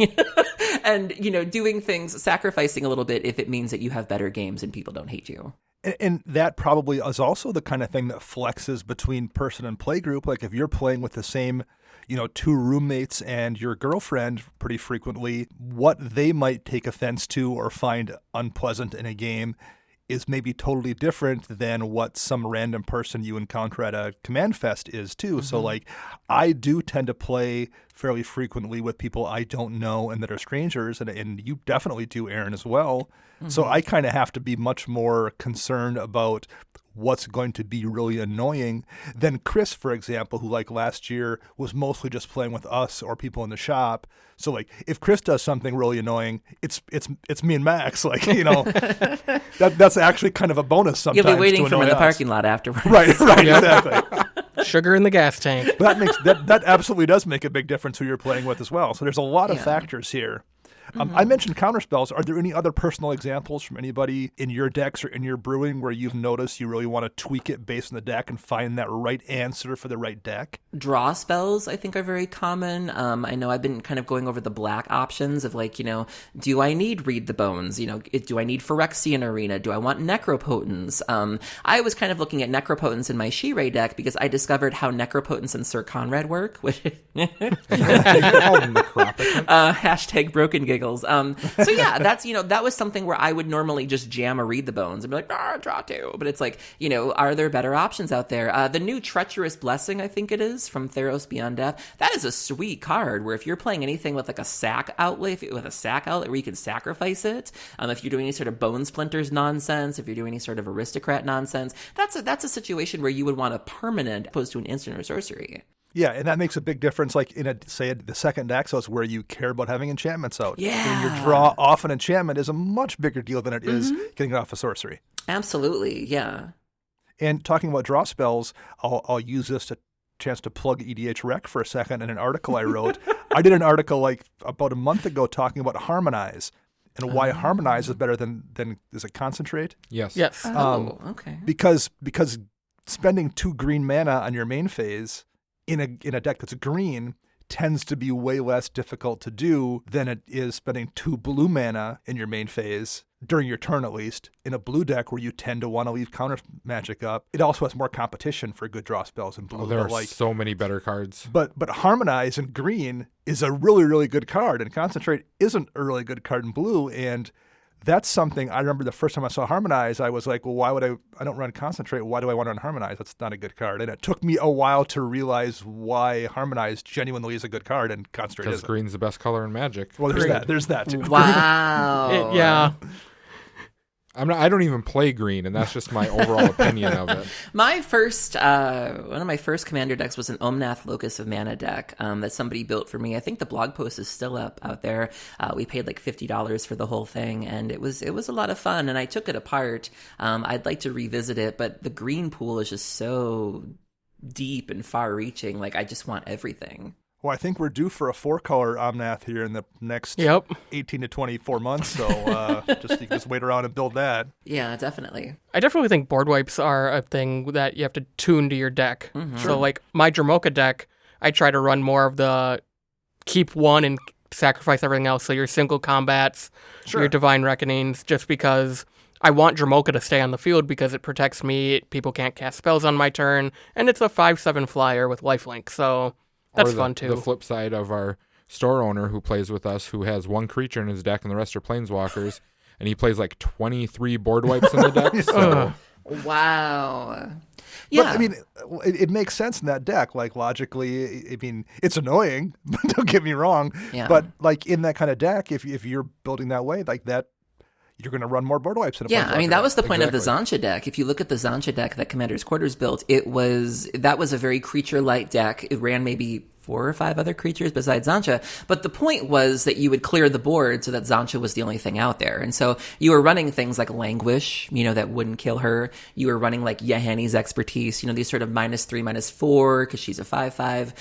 And, doing things, sacrificing a little bit if it means that you have better games and people don't hate you. And that probably is also the kind of thing that flexes between person and playgroup. Like if you're playing with the same, 2 roommates and your girlfriend pretty frequently, what they might take offense to or find unpleasant in a game is maybe totally different than what some random person you encounter at a command fest is too. Mm-hmm. So like I do tend to play fairly frequently with people I don't know and that are strangers, and you definitely do, Erin, as well. Mm-hmm. So I kind of have to be much more concerned about what's going to be really annoying than Chris, for example, who like last year was mostly just playing with us or people in the shop. So like if Chris does something really annoying, it's me and Max. Like, that's actually kind of a bonus sometimes. You'll be waiting for him in the parking lot afterwards. Right, exactly. Sugar in the gas tank. But that absolutely does make a big difference who you're playing with as well. So there's a lot of factors here. I mentioned counterspells. Are there any other personal examples from anybody in your decks or in your brewing where you've noticed you really want to tweak it based on the deck and find that right answer for the right deck? Draw spells, I think, are very common. I know I've been kind of going over the black options of like, do I need Read the Bones? Do I need Phyrexian Arena? Do I want Necropotence? I was kind of looking at Necropotence in my She-Ray deck because I discovered how Necropotence and Sir Conrad work, which hashtag broken giggle. giggles. So yeah, that's, that was something where I would normally just jam or read the bones and be like, draw 2. But it's like, are there better options out there? The new Treacherous Blessing, I think it is, from Theros Beyond Death. That is a sweet card where if you're playing anything with like a sack outlet, where you can sacrifice it, if you're doing any sort of Bone Splinters nonsense, if you're doing any sort of Aristocrat nonsense, that's a situation where you would want a permanent opposed to an instant or sorcery. Yeah, and that makes a big difference, like in the second Daxos where you care about having enchantments out. Yeah. And your draw off an enchantment is a much bigger deal than it is getting it off a sorcery. Absolutely, yeah. And talking about draw spells, I'll use this chance to plug EDH Rec for a second in an article I wrote. I did an article like about a month ago talking about Harmonize and why Harmonize is better than is it Concentrate? Yes. Okay. Because spending 2 green mana on your main phase in a deck that's green tends to be way less difficult to do than it is spending 2 blue mana in your main phase, during your turn at least, in a blue deck where you tend to want to leave counter magic up. It also has more competition for good draw spells in blue. There are so many better cards. But Harmonize in green is a really, really good card, and Concentrate isn't a really good card in blue, and that's something I remember the first time I saw Harmonize, I was like, well, why would I don't run Concentrate. Why do I want to run Harmonize? That's not a good card. And it took me a while to realize why Harmonize genuinely is a good card and Concentrate isn't. Because green's the best color in Magic. Well, there's that too. Wow. Yeah. I don't even play green, and that's just my overall opinion of it. My first, one of my first commander decks was an Omnath Locus of Mana deck that somebody built for me. I think the blog post is still up out there. We paid like $50 for the whole thing, and it was a lot of fun. And I took it apart. I'd like to revisit it, but the green pool is just so deep and far-reaching. Like I just want everything. Well, I think we're due for a 4-color Omnath here in the next 18 to 24 months, so you can just wait around and build that. Yeah, definitely. I definitely think board wipes are a thing that you have to tune to your deck. So, like, my Dramoka deck, I try to run more of the keep 1 and sacrifice everything else, so your single combats, your Divine Reckonings, just because I want Dramoka to stay on the field because it protects me, people can't cast spells on my turn, and it's a 5/7 flyer with lifelink, so that's fun too. The flip side of our store owner who plays with us, who has 1 creature in his deck and the rest are planeswalkers, and he plays like 23 board wipes in the deck. So. Wow. Yeah. But, I mean, it makes sense in that deck. Like, logically, I mean, it's annoying, don't get me wrong. Yeah. But, like, in that kind of deck, if you're building that way, like that, you're going to run more board wipes in a Yeah, I mean, that was the point Exactly. of the Zancha deck. If you look at the Zancha deck that Commander's Quarters built, that was a very creature-light deck. It ran maybe 4 or 5 other creatures besides Zancha. But the point was that you would clear the board so that Zancha was the only thing out there. And so you were running things like Languish, that wouldn't kill her. You were running like Yahani's Expertise, these sort of -3, -4, because she's a 5/5,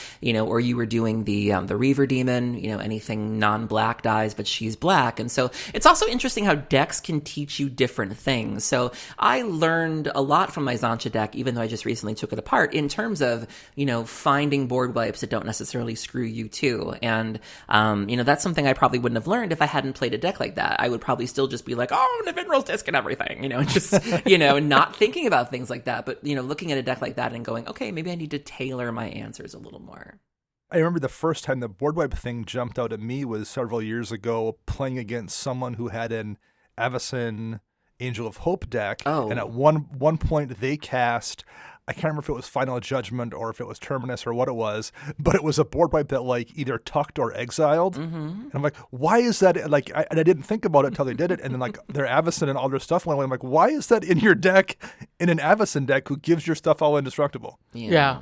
or you were doing the Reaver Demon, anything non-black dies, but she's black. And so it's also interesting how decks can teach you different things. So I learned a lot from my Zancha deck, even though I just recently took it apart, in terms of, finding board wipes that don't necessarily screw you too. And, that's something I probably wouldn't have learned if I hadn't played a deck like that. I would probably still just be like, Navinral's Disc and everything, just, not thinking about things like that. But, looking at a deck like that and going, okay, maybe I need to tailor my answers a little more. I remember the first time the board wipe thing jumped out at me was several years ago playing against someone who had an Avacyn Angel of Hope deck. Oh. And at one point they cast, I can't remember if it was Final Judgment or if it was Terminus or what it was, but it was a board wipe that like either tucked or exiled. And I'm like, why is that? Like, and I didn't think about it until they did it. And then like their Avacyn and all their stuff went away. I'm like, why is that in your deck, in an Avacyn deck who gives your stuff all indestructible? Yeah.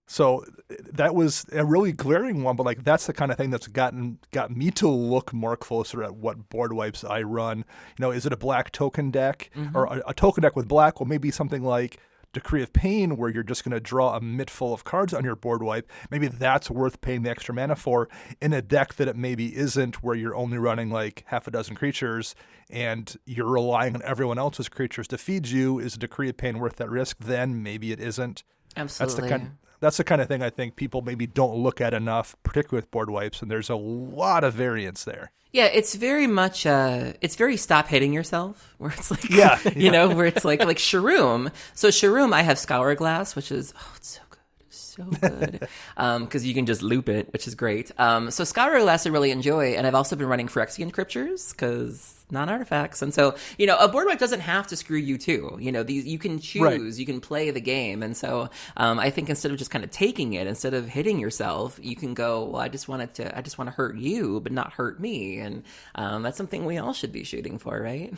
So that was a really glaring one, but like that's the kind of thing that's got me to look more closer at what board wipes I run. Is it a black token deck or a token deck with black? Well, maybe something like Decree of Pain, where you're just going to draw a mitt full of cards on your board wipe. Maybe that's worth paying the extra mana for in a deck that it maybe isn't, where you're only running like half a dozen creatures and you're relying on everyone else's creatures to feed you. Is a Decree of Pain worth that risk? Then maybe it isn't. Absolutely. That's the kind of thing I think people maybe don't look at enough, particularly with board wipes, and there's a lot of variance there. Yeah, it's very much, it's very stop hating yourself, where it's like, where it's like Shroom. So Shroom, I have Scour Glass, which is, it's so good. It's so good because you can just loop it, which is great. So Sky Roulette I really enjoy, and I've also been running Phyrexian Cryptures because non-artifacts. And so, a board wipe doesn't have to screw you too. These you can choose, Right. you can play the game. And so I think instead of just kind of taking it, instead of hitting yourself, you can go, well, I just want to hurt you, but not hurt me. And that's something we all should be shooting for, right?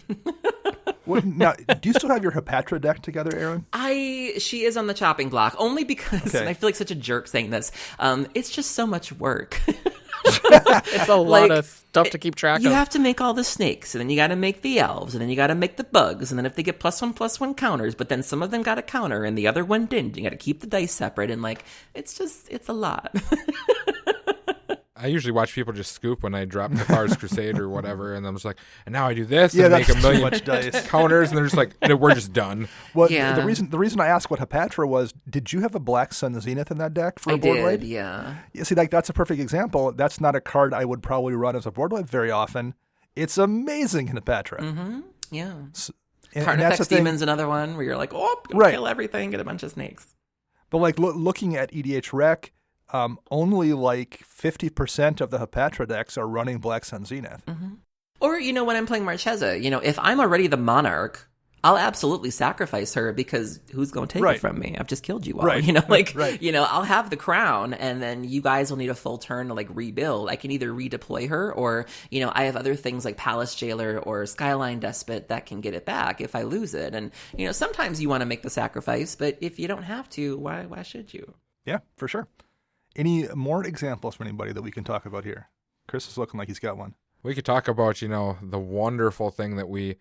Now, do you still have your Hepatra deck together, Erin? She is on the chopping block only because, Okay. and I feel like such a jerk saying this, it's just so much work. It's a lot of stuff to keep track You of. have to make all the snakes, and then you got to make the elves, and then you got to make the bugs, and then if they get +1/+1 counters, but then some of them got a counter and the other one didn't, you got to keep the dice separate, and it's a lot. I usually watch people just scoop when I drop the Cars Crusade or whatever, and I'm just like, and now I do this Yeah, and make that's a million too much dice. counters, and they're just like, no, we're just done. Well, Yeah. the reason I asked what Hepatra was, did you have a Black Sun Zenith in that deck for a I board did, wipe? yeah. Yeah, see, that's a perfect example. That's not a card I would probably run as a board wipe very often. It's amazing in Hepatra. Mm-hmm. Yeah. And that's Carnifex the thing. Demon's another one where you're like, oh, Right. kill everything, get a bunch of snakes. But looking at EDH Rec, only 50% of the Hepatra decks are running Black Sun Zenith. Mm-hmm. Or, when I'm playing Marchesa, if I'm already the monarch, I'll absolutely sacrifice her because who's going to take Right. it from me? I've just killed you all. Right. Right. I'll have the crown and then you guys will need a full turn to rebuild. I can either redeploy her or, I have other things like Palace Jailer or Skyline Despot that can get it back if I lose it. And, sometimes you want to make the sacrifice, but if you don't have to, why should you? Yeah, for sure. Any more examples from anybody that we can talk about here? Chris is looking like he's got one. We could talk about, the wonderful thing that we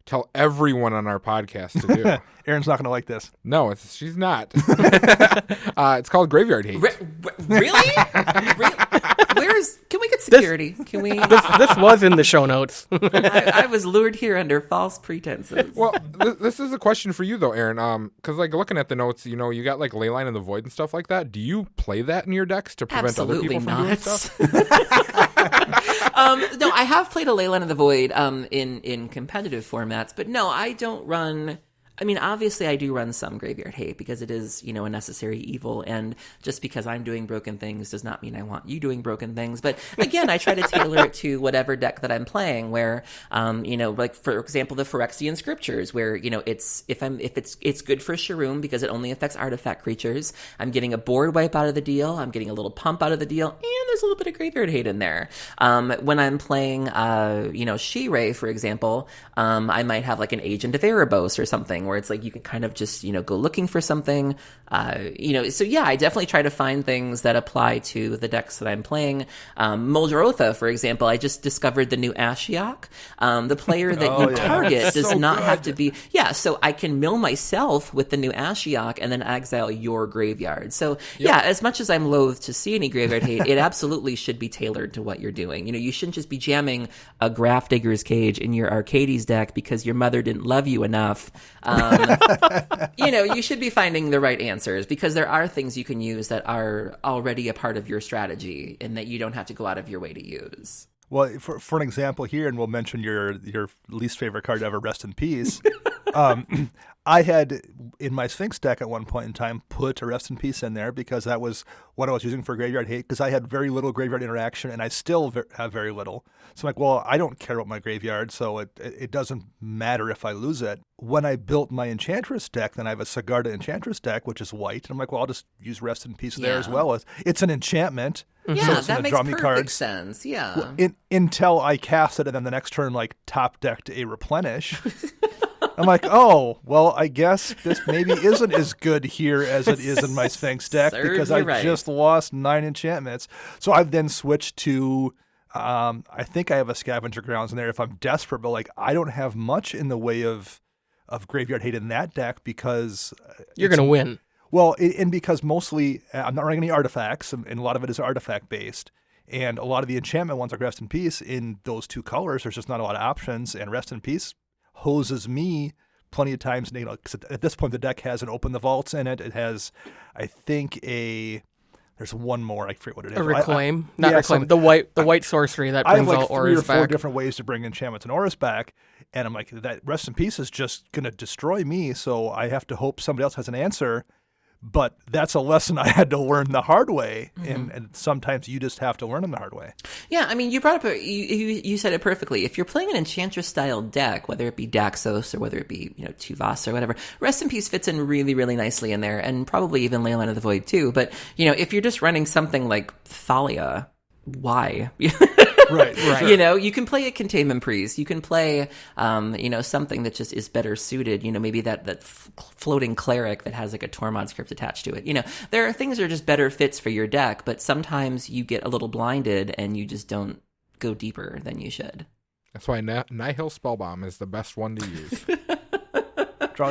tell everyone on our podcast to do. Erin's not going to like this. No, she's not. It's called Graveyard Hate. Really? Can we get security? Can we? This was in the show notes. I was lured here under false pretenses. Well, this is a question for you though, Erin. Because looking at the notes, you got Leyline in the Void and stuff like that. Do you play that in your decks to prevent Absolutely other people from not. doing stuff? No, I have played a Leyline of the Void in competitive formats, but no, I don't run. I mean, obviously, I do run some Graveyard Hate because it is, a necessary evil. And just because I'm doing broken things does not mean I want you doing broken things. But again, I try to tailor it to whatever deck that I'm playing. Where, for example, the Phyrexian Scriptures, where it's good for Sharoom because it only affects artifact creatures. I'm getting a board wipe out of the deal. I'm getting a little pump out of the deal, and there's a little bit of Graveyard Hate in there. When I'm playing, She-Ray, for example, I might have an Agent of Erebos or something. Where it's you can kind of just, go looking for something, so yeah, I definitely try to find things that apply to the decks that I'm playing. Muldrotha, for example, I just discovered the new Ashiok. The player that you target does not have to be, so I can mill myself with the new Ashiok and then exile your graveyard. So yeah, as much as I'm loath to see any Graveyard Hate, it absolutely should be tailored to what you're doing. You shouldn't just be jamming a Graph Digger's Cage in your Arcades deck because your mother didn't love you enough. You should be finding the right answers because there are things you can use that are already a part of your strategy and that you don't have to go out of your way to use. Well, for an example here, and we'll mention your least favorite card ever, Rest in Peace. I had, in my Sphinx deck at one point in time, put a Rest in Peace in there because that was what I was using for Graveyard Hate because I had very little graveyard interaction and I still have very little. So I'm like, well, I don't care about my graveyard, so it doesn't matter if I lose it. When I built my Enchantress deck, then I have a Sigarda Enchantress deck, which is white. And I'm like, well, I'll just use Rest in Peace there as well. It's an enchantment. Yeah, so it's that gonna makes draw me perfect cards. sense. Yeah. Until I cast it and then the next turn, top decked a Replenish. I'm like, oh, well, I guess this maybe isn't as good here as it is in my Sphinx deck because I just lost 9 enchantments. So I've then switched to, I think I have a Scavenger Grounds in there if I'm desperate, but I don't have much in the way of Graveyard Hate in that deck because You're going to win. Well, and because mostly I'm not running any artifacts, and a lot of it is artifact based. And a lot of the enchantment ones are Rest in Peace in those two colors. There's just not a lot of options, and Rest in Peace hoses me plenty of times. Cause at this point, the deck has an Open the Vaults in it. It has, I think, there's one more. I forget what it is. A Reclaim. Reclaim. The white sorcery that brings all auras 3 or 4 back. different ways to bring enchantments and auras back. And I'm like, that Rest in Peace is just going to destroy me, so I have to hope somebody else has an answer. But that's a lesson I had to learn the hard way, and sometimes you just have to learn them the hard way. Yeah, I mean, you brought up you said it perfectly. If you're playing an Enchantress style deck, whether it be Daxos or whether it be Tuvasa or whatever, Rest in Peace fits in really, really nicely in there, and probably even Leyline of the Void too. But if you're just running something like Thalia, why? Right. You can play a Containment Priest. You can play, something that just is better suited. Maybe that floating cleric that has like a Tormod script attached to it. There are things that are just better fits for your deck, but sometimes you get a little blinded and you just don't go deeper than you should. That's why Nihil Spellbomb is the best one to use.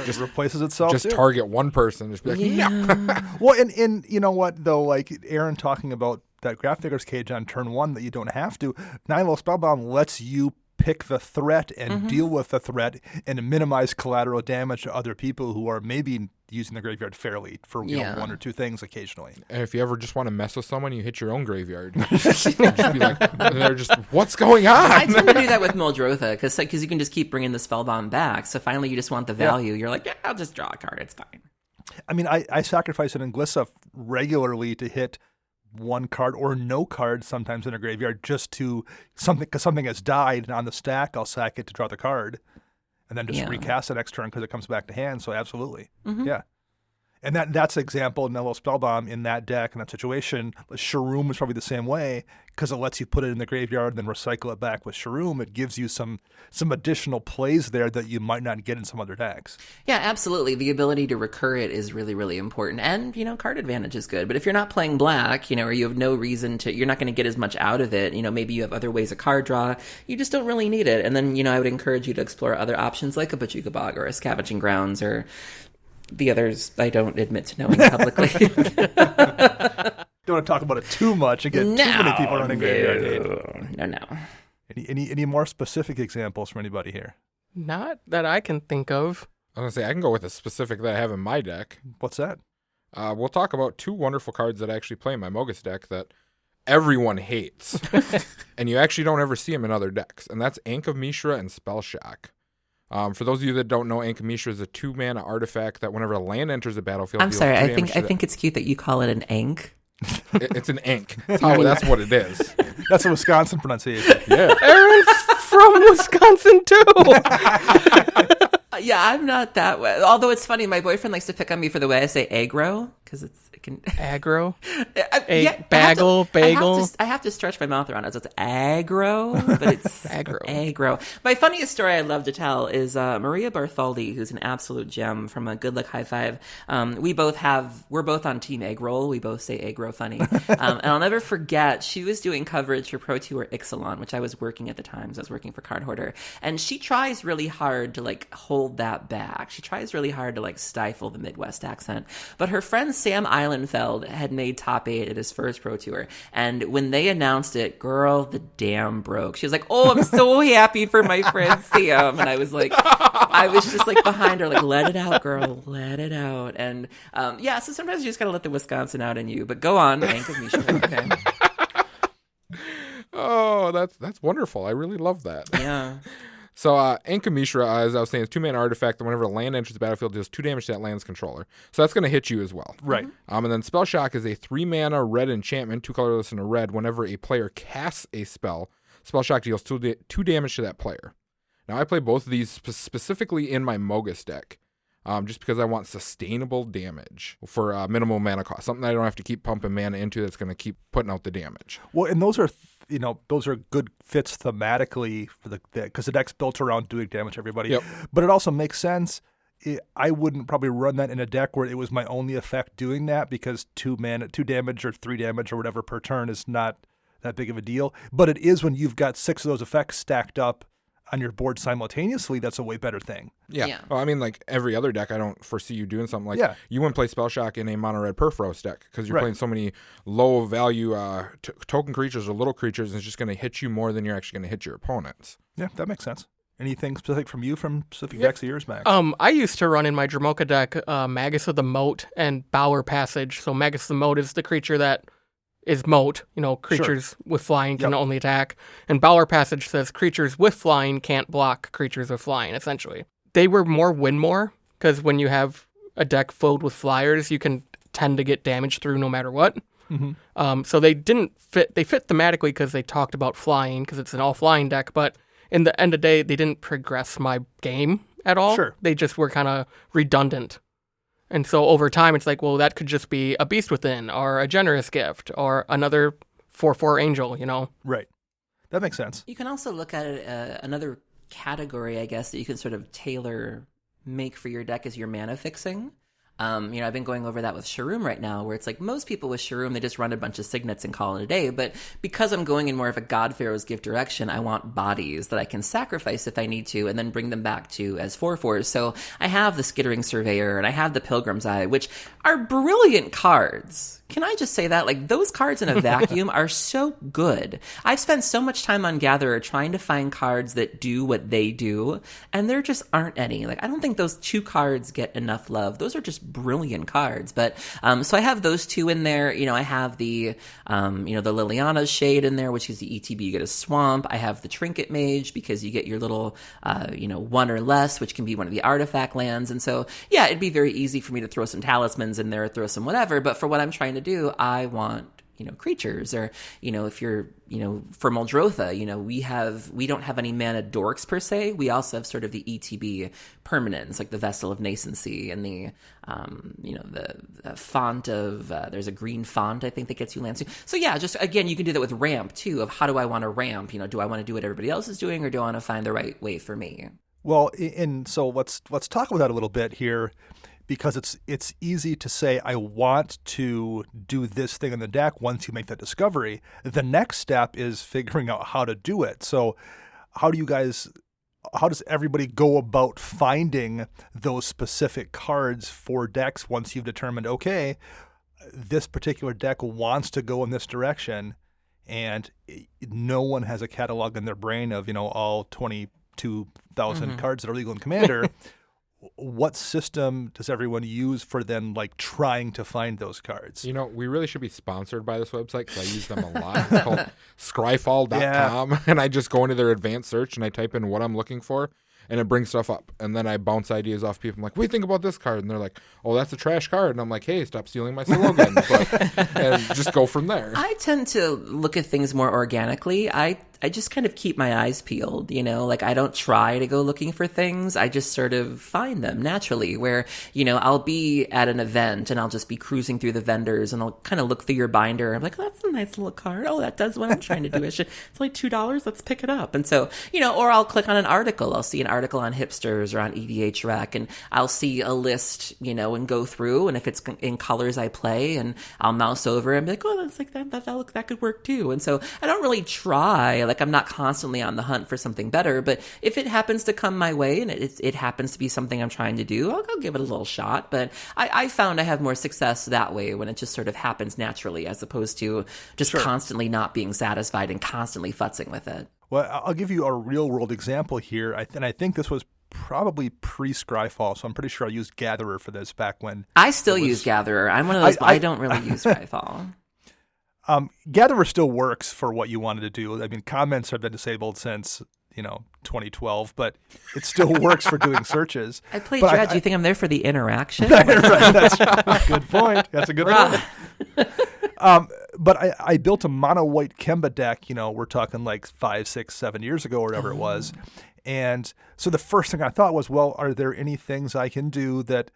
Just replaces itself. Just target one person. Just be like, no. Well, and you know what though, like Erin talking about that Grafdigger's Cage on turn 1 that you don't have to. Nihil Spellbound lets you pick the threat and deal with the threat and minimize collateral damage to other people who are maybe using the graveyard fairly for one or two things occasionally. And if you ever just want to mess with someone, you hit your own graveyard. Just be like, they're just, what's going on? I tend to do that with Muldrotha because you can just keep bringing the Spellbomb back. So finally you just want the value. You're like, I'll just draw a card. It's fine. I mean, I sacrifice an Inglissa regularly to hit one card or no card sometimes in a graveyard just to because something has died on the stack. I'll sack it to draw the card and then just recast the next turn because it comes back to hand. So absolutely. Yeah. And that's an example of Nihil Spellbomb in that deck in that situation. Shroom is probably the same way because it lets you put it in the graveyard and then recycle it back with Shroom. It gives you some additional plays there that you might not get in some other decks. Yeah, absolutely. The ability to recur it is really, really important. And, card advantage is good. But if you're not playing black, or you have no reason to, you're not going to get as much out of it. Maybe you have other ways of card draw. You just don't really need it. And then, I would encourage you to explore other options like a Bojuka Bog or a Scavenging Grounds or the others I don't admit to knowing publicly. Don't want to talk about it too much and get too many people running graveyard. No. Any more specific examples from anybody here? Not that I can think of. I was going to say, I can go with a specific that I have in my deck. What's that? We'll talk about two wonderful cards that I actually play in my Mogus deck that everyone hates. And you actually don't ever see them in other decks. And that's Anima Mishra and Spell Shock. For those of you that don't know, Anima Mishra is a 2-mana artifact that whenever a land enters the battlefield... I'm sorry, I think it's cute that you call it an Ank. It's an Ank. That's what it is. That's a Wisconsin pronunciation. Yeah. Erin's from Wisconsin, too. Yeah, I'm not that way. Although it's funny, my boyfriend likes to pick on me for the way I say aggro, because it can... Aggro? Bagel? Bagel? I have to stretch my mouth around it, so it's aggro, but it's aggro. My funniest story I love to tell is Maria Bartholdi, who's an absolute gem from a Good Luck High Five. We're both on Team Egg Roll. We both say aggro funny. And I'll never forget, she was doing coverage for Pro Tour Ixalan, which I was working at the time, so I was working for Card Hoarder. And she tries really hard to hold that back. She tries really hard to stifle the Midwest accent. But her friend Sam Eilenfeld had made top 8 at his first Pro Tour. And when they announced it, girl, the dam broke. She was like, oh, I'm so happy for my friend Sam. And I was just behind her, let it out, girl, let it out. And so sometimes you just got to let the Wisconsin out in you. But go on, Anima Mishra, okay. Oh, that's wonderful. I really love that. Yeah. So, Anima Mishra, as I was saying, is a 2-mana artifact that whenever a land enters the battlefield, deals 2 damage to that land's controller. So that's going to hit you as well. Right. And then Spell Shock is a 3-mana red enchantment, 2 colorless and a red. Whenever a player casts a spell, Spell Shock deals 2 damage to that player. Now, I play both of these specifically in my Mogus deck, just because I want sustainable damage for minimal mana cost. Something I don't have to keep pumping mana into that's going to keep putting out the damage. Well, and those are... those are good fits thematically for because the deck's built around doing damage to everybody. Yep. But it also makes sense. I wouldn't probably run that in a deck where it was my only effect doing that because 2 damage or 3 damage or whatever per turn is not that big of a deal. But it is when you've got 6 of those effects stacked up on your board simultaneously. That's a way better thing. Yeah. Well, I mean, every other deck, I don't foresee you doing something you wouldn't play Spell Shock in a mono red Perforos deck because you're playing so many low value token creatures or little creatures, and it's just going to hit you more than you're actually going to hit your opponents. Yeah, that makes sense. Anything specific from you from specific decks of yours, Max? I used to run in my Dramoka deck Magus of the Moat and Bower Passage. So Magus of the Moat is the creature that is moat, creatures with flying can only attack. And Bower Passage says creatures with flying can't block creatures with flying, essentially. They were more win more, because when you have a deck filled with flyers, you can tend to get damaged through no matter what. Mm-hmm. So they didn't fit. They fit thematically because they talked about flying because it's an all flying deck. But in the end of the day, they didn't progress my game at all. Sure. They just were kind of redundant. And so over time, it's like, well, that could just be a Beast Within or a Generous Gift or another 4/4 Angel, you know? Right. That makes sense. You can also look at it, another category, I guess, that you can sort of tailor make for your deck is your mana fixing. I've been going over that with Sharoom right now, where it's like most people with Sharoom, they just run a bunch of signets and call it a day. But because I'm going in more of a God Pharaoh's Gift direction, I want bodies that I can sacrifice if I need to and then bring them back to as 4/4s. So I have the Skittering Surveyor and I have the Pilgrim's Eye, which are brilliant cards. Can I just say that? Like, those cards in a vacuum are so good. I've spent so much time on Gatherer trying to find cards that do what they do, and there just aren't any. Like, I don't think those two cards get enough love. Those are just brilliant cards. But, so I have those two in there. I have the Liliana's Shade in there, which is the ETB, you get a swamp. I have the Trinket Mage because you get your little, 1 or less, which can be one of the artifact lands. And so, yeah, it'd be very easy for me to throw some talismans in there, throw some whatever. But for what I'm trying to do, I want creatures, or if you're for Muldrotha, we don't have any mana dorks per se. We also have sort of the ETB permanents, like the Vessel of Nascency and the the font of there's a green font, I think, that gets you lands too. So yeah, just again, you can do that with ramp too, of how do I want to ramp? Do I want to do what everybody else is doing, or do I want to find the right way for me? Well, and so let's talk about that a little bit here, because it's easy to say, I want to do this thing in the deck once you make that discovery. The next step is figuring out how to do it. So how does everybody go about finding those specific cards for decks once you've determined, okay, this particular deck wants to go in this direction, and no one has a catalog in their brain of, all 22,000 cards that are legal in Commander. What system does everyone use for then, like, trying to find those cards? We really should be sponsored by this website because I use them a lot. It's called scryfall.com, and I just go into their advanced search and I type in what I'm looking for, and it brings stuff up. And then I bounce ideas off people. I'm like, what do you think about this card? And they're like, oh, that's a trash card. And I'm like, hey, stop stealing my slogans. And just go from there. I tend to look at things more organically. I just kind of keep my eyes peeled, like I don't try to go looking for things. I just sort of find them naturally, where, I'll be at an event and I'll just be cruising through the vendors and I'll kind of look through your binder. I'm like, oh, that's a nice little card. Oh, that does what I'm trying to do. It's like $2. Let's pick it up. And so, or I'll click on an article. I'll see an article on Hipsters or on EDH Rec, and I'll see a list, and go through. And if it's in colors I play, and I'll mouse over and be like, oh, that's like that could work too. And so I don't really try. Like, I'm not constantly on the hunt for something better, but if it happens to come my way and it happens to be something I'm trying to do, I'll give it a little shot. But I found I have more success that way when it just sort of happens naturally, as opposed to just constantly not being satisfied and constantly futzing with it. Well, I'll give you a real world example here. And I think this was probably pre-Scryfall, so I'm pretty sure I used Gatherer for this back when. I still use Gatherer. I'm one of those, I don't really use Scryfall. Gatherer still works for what you wanted to do. I mean, comments have been disabled since, 2012, but it still works for doing searches. I play Dredge. You think I'm there for the interaction? Right, that's a good point. That's a good point. But I built a mono white Kemba deck, we're talking like 5, 6, 7 years ago or whatever it was. And so the first thing I thought was, well, are there any things I can do that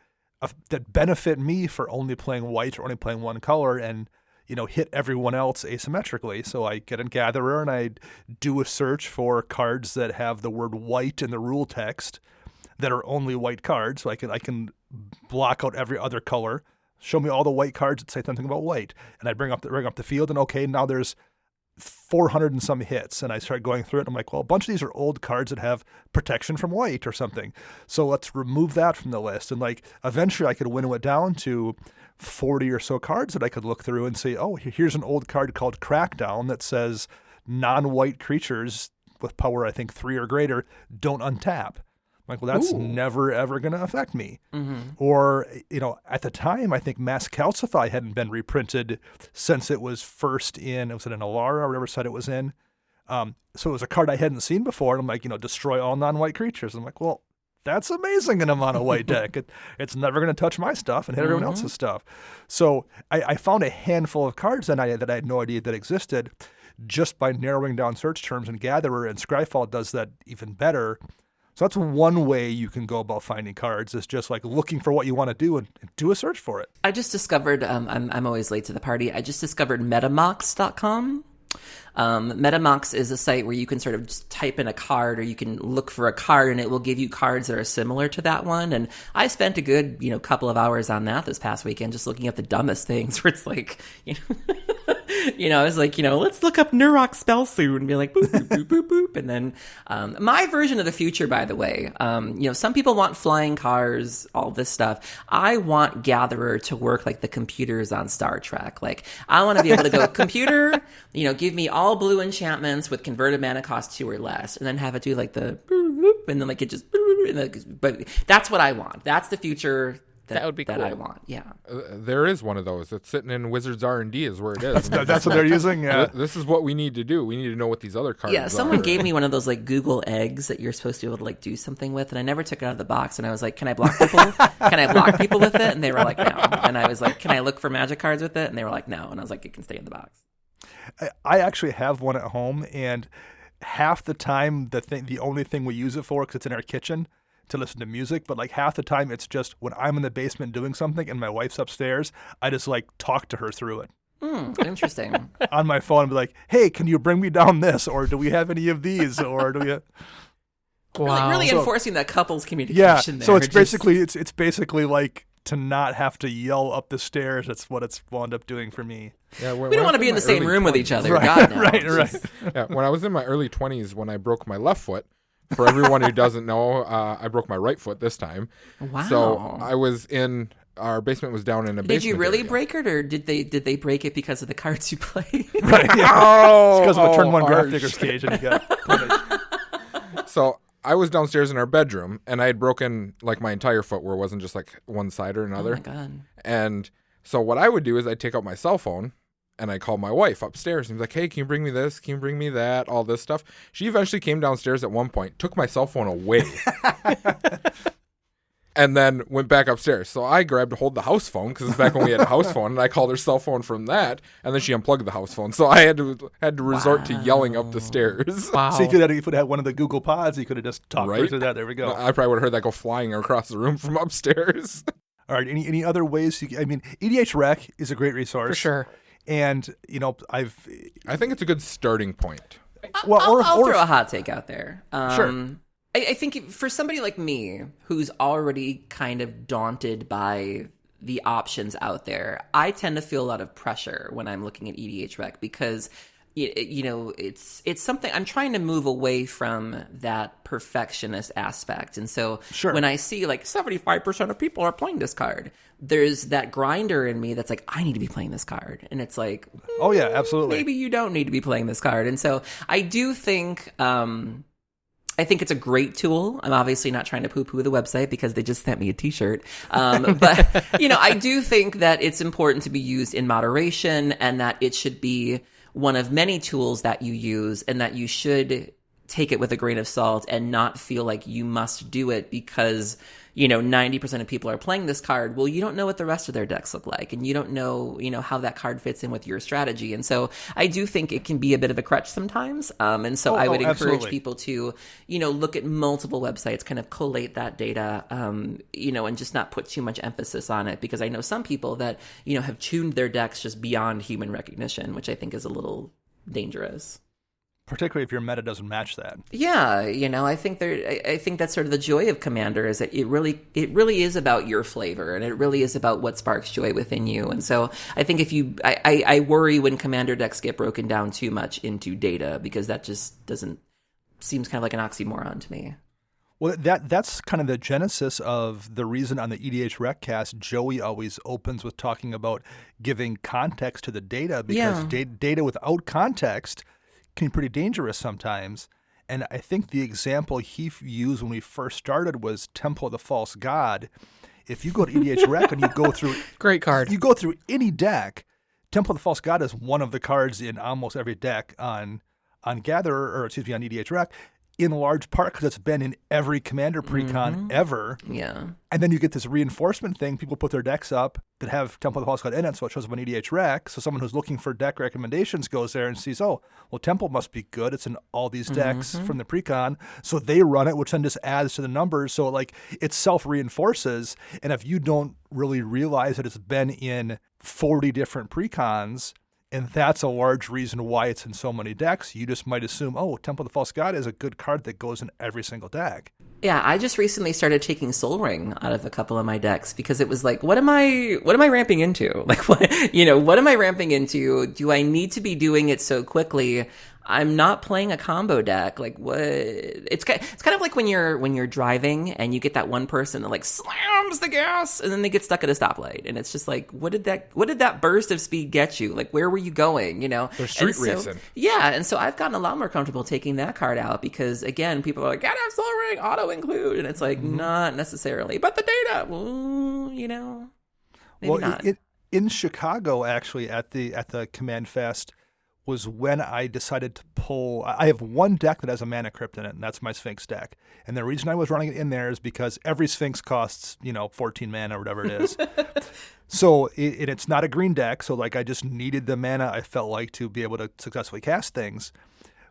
benefit me for only playing white or only playing one color, and hit everyone else asymmetrically? So I get in Gatherer and I do a search for cards that have the word white in the rule text that are only white cards. So I can block out every other color, show me all the white cards that say something about white. And I bring up the field, and okay, now there's 400 and some hits. And I start going through it, and I'm like, well, a bunch of these are old cards that have protection from white or something. So let's remove that from the list. And like, eventually I could winnow it down to 40 or so cards that I could look through and say, oh, here's an old card called Crackdown that says non-white creatures with power, I think 3 or greater, don't untap. I'm like, well, that's never, ever going to affect me. Mm-hmm. Or, at the time, I think Mass Calcify hadn't been reprinted since it was first in, was it in Alara or whatever set it was in? So it was a card I hadn't seen before. And I'm like, destroy all non-white creatures. I'm like, well, that's amazing in a mono white deck. It's never going to touch my stuff and hit everyone else's stuff. So I found a handful of cards that I had no idea that existed just by narrowing down search terms, and Gatherer and Scryfall does that even better. So that's one way you can go about finding cards, is just like looking for what you want to do and do a search for it. I just discovered, I'm always late to the party, I just discovered Metamox.com. Metamox is a site where you can sort of just type in a card, or you can look for a card and it will give you cards that are similar to that one. And I spent a good, couple of hours on that this past weekend, just looking at the dumbest things where it's like, I was like, let's look up Nurok spell soon and be like, boop, boop, boop, boop, boop. And then, my version of the future, by the way, some people want flying cars, all this stuff. I want Gatherer to work like the computers on Star Trek. Like, I want to be able to go, computer, give me all blue enchantments with converted mana cost 2 or less, and then have it do like the boop, boop, and then like it just, but that's what I want. That's the future. That would be cool. That I want, yeah. There is one of those. It's sitting in Wizards R&D is where it is. That's what they're using, yeah. This is what we need to do. We need to know what these other cards are. Yeah, someone gave me one of those like Google eggs that you're supposed to be able to like do something with, and I never took it out of the box, and I was like, can I block people? Can I block people with it? And they were like, no. And I was like, can I look for magic cards with it? And they were like, no. And I was like, it can stay in the box. I actually have one at home, and half the time the only thing we use it for, because it's in our kitchen, to listen to music, but like half the time it's just when I'm in the basement doing something and my wife's upstairs, I just like talk to her through it. Interesting. On my phone and be like, hey, can you bring me down this? Or do we have any of these? Or do we have... Wow. Really enforcing that couple's communication there. So it's basically like to not have to yell up the stairs. That's what it's wound up doing for me. Yeah, we don't want to be in the same room with each other. Right, God, no. right. Yeah, when I was in my early 20s, when I broke my left foot, for everyone who doesn't know, I broke my right foot this time. Wow. So I was in, our basement was down in a basement. Did you really area. break it, or did they break it because of the cards you played? Right, yeah. It's because of a turn 1 Grafdigger's Cage, and you got punished. So I was downstairs in our bedroom, and I had broken like my entire foot, where it wasn't just like one side or another. Oh my God. And so what I would do is I'd take out my cell phone, and I called my wife upstairs and be like, hey, can you bring me this? Can you bring me that? All this stuff. She eventually came downstairs at one point, took my cell phone away, and then went back upstairs. So I grabbed to hold the house phone, because it's back when we had a house phone, and I called her cell phone from that, and then she unplugged the house phone. So I had to resort to yelling up the stairs. Wow. So you could have had one of the Google Pods. You could have just talked right through that. There we go. I probably would have heard that go flying across the room from upstairs. All right. Any other ways? EDH Rec is a great resource. For sure. And, I think it's a good starting point. I'll throw a hot take out there. Sure. I think for somebody like me, who's already kind of daunted by the options out there, I tend to feel a lot of pressure when I'm looking at EDH Rec, because it's something I'm trying to move away from, that perfectionist aspect. And so when I see like 75% of people are playing this card, there's that grinder in me that's like, I need to be playing this card. And it's like, oh yeah, absolutely. Maybe you don't need to be playing this card. And so I do think, I think it's a great tool. I'm obviously not trying to poo-poo the website, because they just sent me a t-shirt. But, I do think that it's important to be used in moderation, and that it should be one of many tools that you use, and that you should take it with a grain of salt and not feel like you must do it because, 90% of people are playing this card. Well, you don't know what the rest of their decks look like, and you don't know, how that card fits in with your strategy. And so I do think it can be a bit of a crutch sometimes. And so I would encourage people to, look at multiple websites, kind of collate that data, and just not put too much emphasis on it, because I know some people that, have tuned their decks just beyond human recognition, which I think is a little dangerous. Particularly if your meta doesn't match that. Yeah, I think that's sort of the joy of Commander, is that it really is about your flavor, and it really is about what sparks joy within you. And so I think I worry when Commander decks get broken down too much into data, because that just seems kind of like an oxymoron to me. Well, that's kind of the genesis of the reason on the EDH Recast, Joey always opens with talking about giving context to the data, because data without context can be pretty dangerous sometimes. And I think the example he used when we first started was Temple of the False God. If you go to EDH Rec and you go through... Great card. You go through any deck, Temple of the False God is one of the cards in almost every deck on EDH Rec. in large part because it's been in every Commander precon ever. Yeah. And then you get this reinforcement thing. People put their decks up that have Temple of the False God in it, so it shows up on EDH Rec. So someone who's looking for deck recommendations goes there and sees, oh, well, Temple must be good. It's in all these decks from the precon. So they run it, which then just adds to the numbers. So like it self-reinforces. And if you don't really realize that it's been in 40 different precons, and that's a large reason why it's in so many decks, you just might assume, oh, Temple of the False God is a good card that goes in every single deck. Yeah, I just recently started taking Soul Ring out of a couple of my decks because it was like, what am I ramping into? Like, what am I ramping into? Do I need to be doing it so quickly? I'm not playing a combo deck. Like, what? It's kind of like when you're driving and you get that one person that like slams the gas and then they get stuck at a stoplight, and it's just like, what did that burst of speed get you? Like, where were you going? You know, they're street racing. Yeah, and so I've gotten a lot more comfortable taking that card out because again, people are like, gotta have Soul Ring, auto include, and it's like not necessarily, but the data, well, you know, maybe not. In Chicago, actually, at the Command Fest, was when I decided to pull. I have one deck that has a mana crypt in it, and that's my Sphinx deck. And the reason I was running it in there is because every Sphinx costs, 14 mana or whatever it is. So it's not a green deck, so like I just needed the mana I felt like to be able to successfully cast things.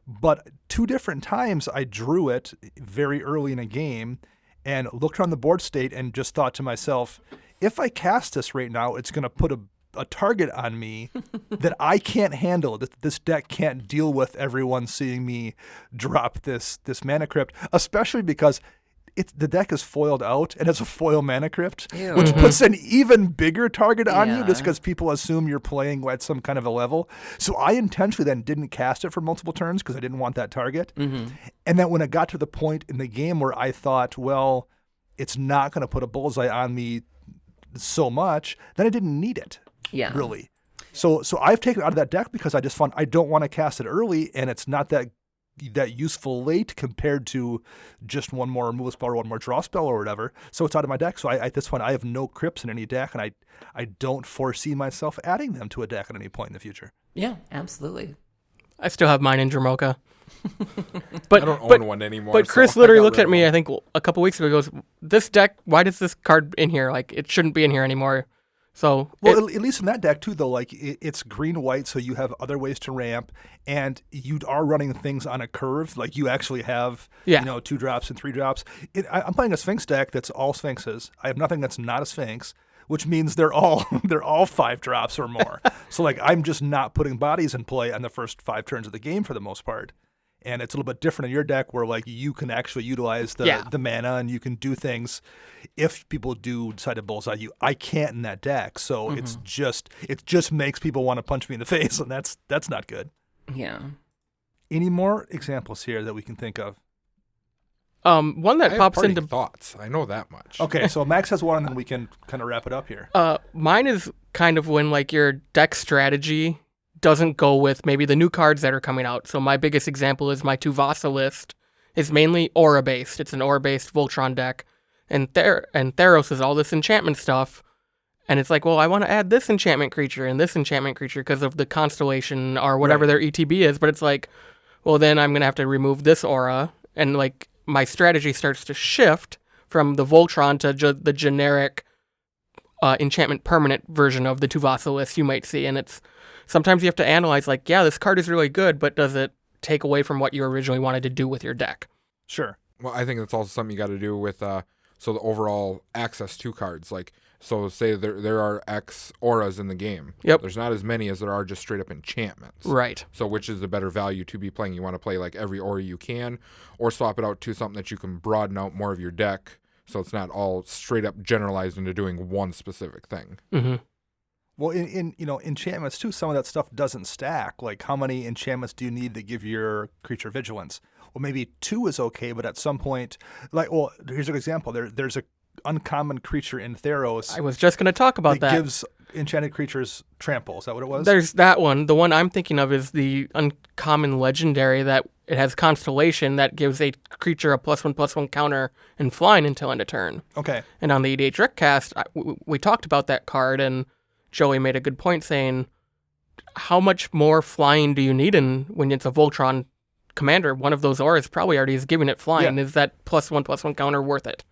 But 2 different times I drew it very early in a game and looked around the board state and just thought to myself, if I cast this right now, it's going to put a target on me that I can't handle, that this deck can't deal with everyone seeing me drop this mana crypt, especially because the deck is foiled out and it's a foil mana crypt, which puts an even bigger target on you just because people assume you're playing at some kind of a level. So I intentionally then didn't cast it for multiple turns because I didn't want that target. And then when it got to the point in the game where I thought, well, it's not going to put a bullseye on me so much, then I didn't need it. Yeah. Really. So I've taken it out of that deck because I just found I don't want to cast it early, and it's not that useful late compared to just one more removal spell or one more draw spell or whatever. So it's out of my deck. So at this point I have no crypts in any deck, and I don't foresee myself adding them to a deck at any point in the future. Yeah, absolutely. I still have mine in Jamocha. But I don't own one anymore. But Chris literally looked at me, I think, a couple weeks ago. He goes, "This deck, why does this card in here? Like, it shouldn't be in here anymore." So, at least in that deck too, though, like it's green-white, so you have other ways to ramp, and you are running things on a curve. Like you actually have, 2 drops and 3 drops. I'm playing a Sphinx deck that's all Sphinxes. I have nothing that's not a Sphinx, which means they're all 5 drops or more. So like I'm just not putting bodies in play on the first 5 turns of the game for the most part. And it's a little bit different in your deck where like you can actually utilize the mana and you can do things if people do decide to bullseye you. I can't in that deck. So it just makes people want to punch me in the face, and that's not good. Yeah. Any more examples here that we can think of? One that pops into thoughts. I know that much. Okay, so Max has one and then we can kind of wrap it up here. Mine is kind of when like your deck strategy doesn't go with maybe the new cards that are coming out. So my biggest example is my Tuvasa list is mainly aura-based. It's an aura-based Voltron deck. And Theros is all this enchantment stuff. And it's like, well, I want to add this enchantment creature and this enchantment creature because of the constellation or whatever their ETB is. But it's like, well, then I'm going to have to remove this aura. And like my strategy starts to shift from the Voltron to the generic enchantment permanent version of the Tuvasa list you might see. And it's sometimes you have to analyze, like, yeah, this card is really good, but does it take away from what you originally wanted to do with your deck? Sure. Well, I think that's also something you got to do with the overall access to cards. Like, so say there are X auras in the game. Yep. There's not as many as there are just straight up enchantments. Right. So which is the better value to be playing? You want to play like every aura you can, or swap it out to something that you can broaden out more of your deck, so it's not all straight up generalized into doing one specific thing. Mm-hmm. Well, in enchantments too, some of that stuff doesn't stack. Like, how many enchantments do you need to give your creature vigilance? Well, maybe 2 is okay, but at some point, like, well, here's an example. There's a uncommon creature in Theros. I was just going to talk about that. Gives enchanted creatures trample. Is that what it was? There's that one. The one I'm thinking of is the uncommon legendary that it has Constellation that gives a creature a +1/+1 counter and flying until end of turn. Okay. And on the EDH Recast, we talked about that card, and Joey made a good point saying, how much more flying do you need when it's a Voltron commander, one of those auras probably already is giving it flying. Yeah. Is that +1/+1 counter worth it?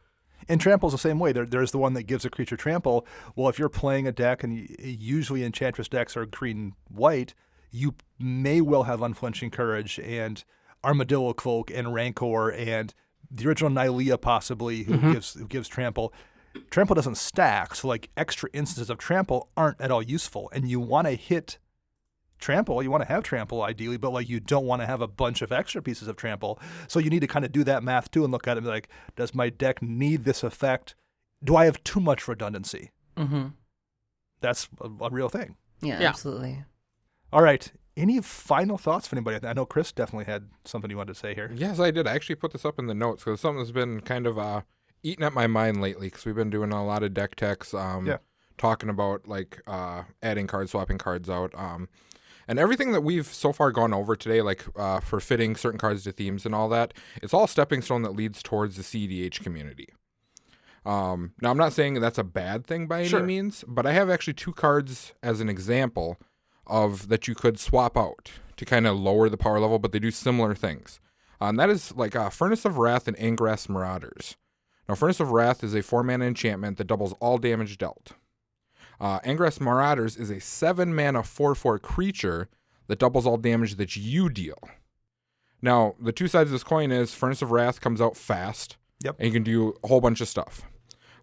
And trample's the same way. There's the one that gives a creature trample. Well, if you're playing a deck, and usually Enchantress decks are green-white, you may well have Unflinching Courage and Armadillo Cloak and Rancor and the original Nylea possibly, who gives trample. Trample doesn't stack, so like extra instances of trample aren't at all useful. And you want to hit trample, you want to have trample ideally, but like you don't want to have a bunch of extra pieces of trample. So you need to kind of do that math too and look at it and be like, does my deck need this effect? Do I have too much redundancy? Mm-hmm. That's a real thing. Yeah, Yeah. absolutely. All right. Any final thoughts for anybody? I know Chris definitely had something he wanted to say here. Yes, I did. I actually put this up in the notes because something that's been kind of eating at my mind lately because we've been doing a lot of deck techs, talking about like adding cards, swapping cards out. And everything that we've so far gone over today, like for fitting certain cards to themes and all that, it's all stepping stone that leads towards the CDH community. Now, I'm not saying that's a bad thing by any means, but I have actually 2 cards as an example of that you could swap out to kind of lower the power level, but they do similar things. And that is like Furnace of Wrath and Angrass Marauders. Now, Furnace of Wrath is a 4-mana enchantment that doubles all damage dealt. Angrass Marauders is a 7-mana 4/4 creature that doubles all damage that you deal. Now, the two sides of this coin is Furnace of Wrath comes out fast, and you can do a whole bunch of stuff.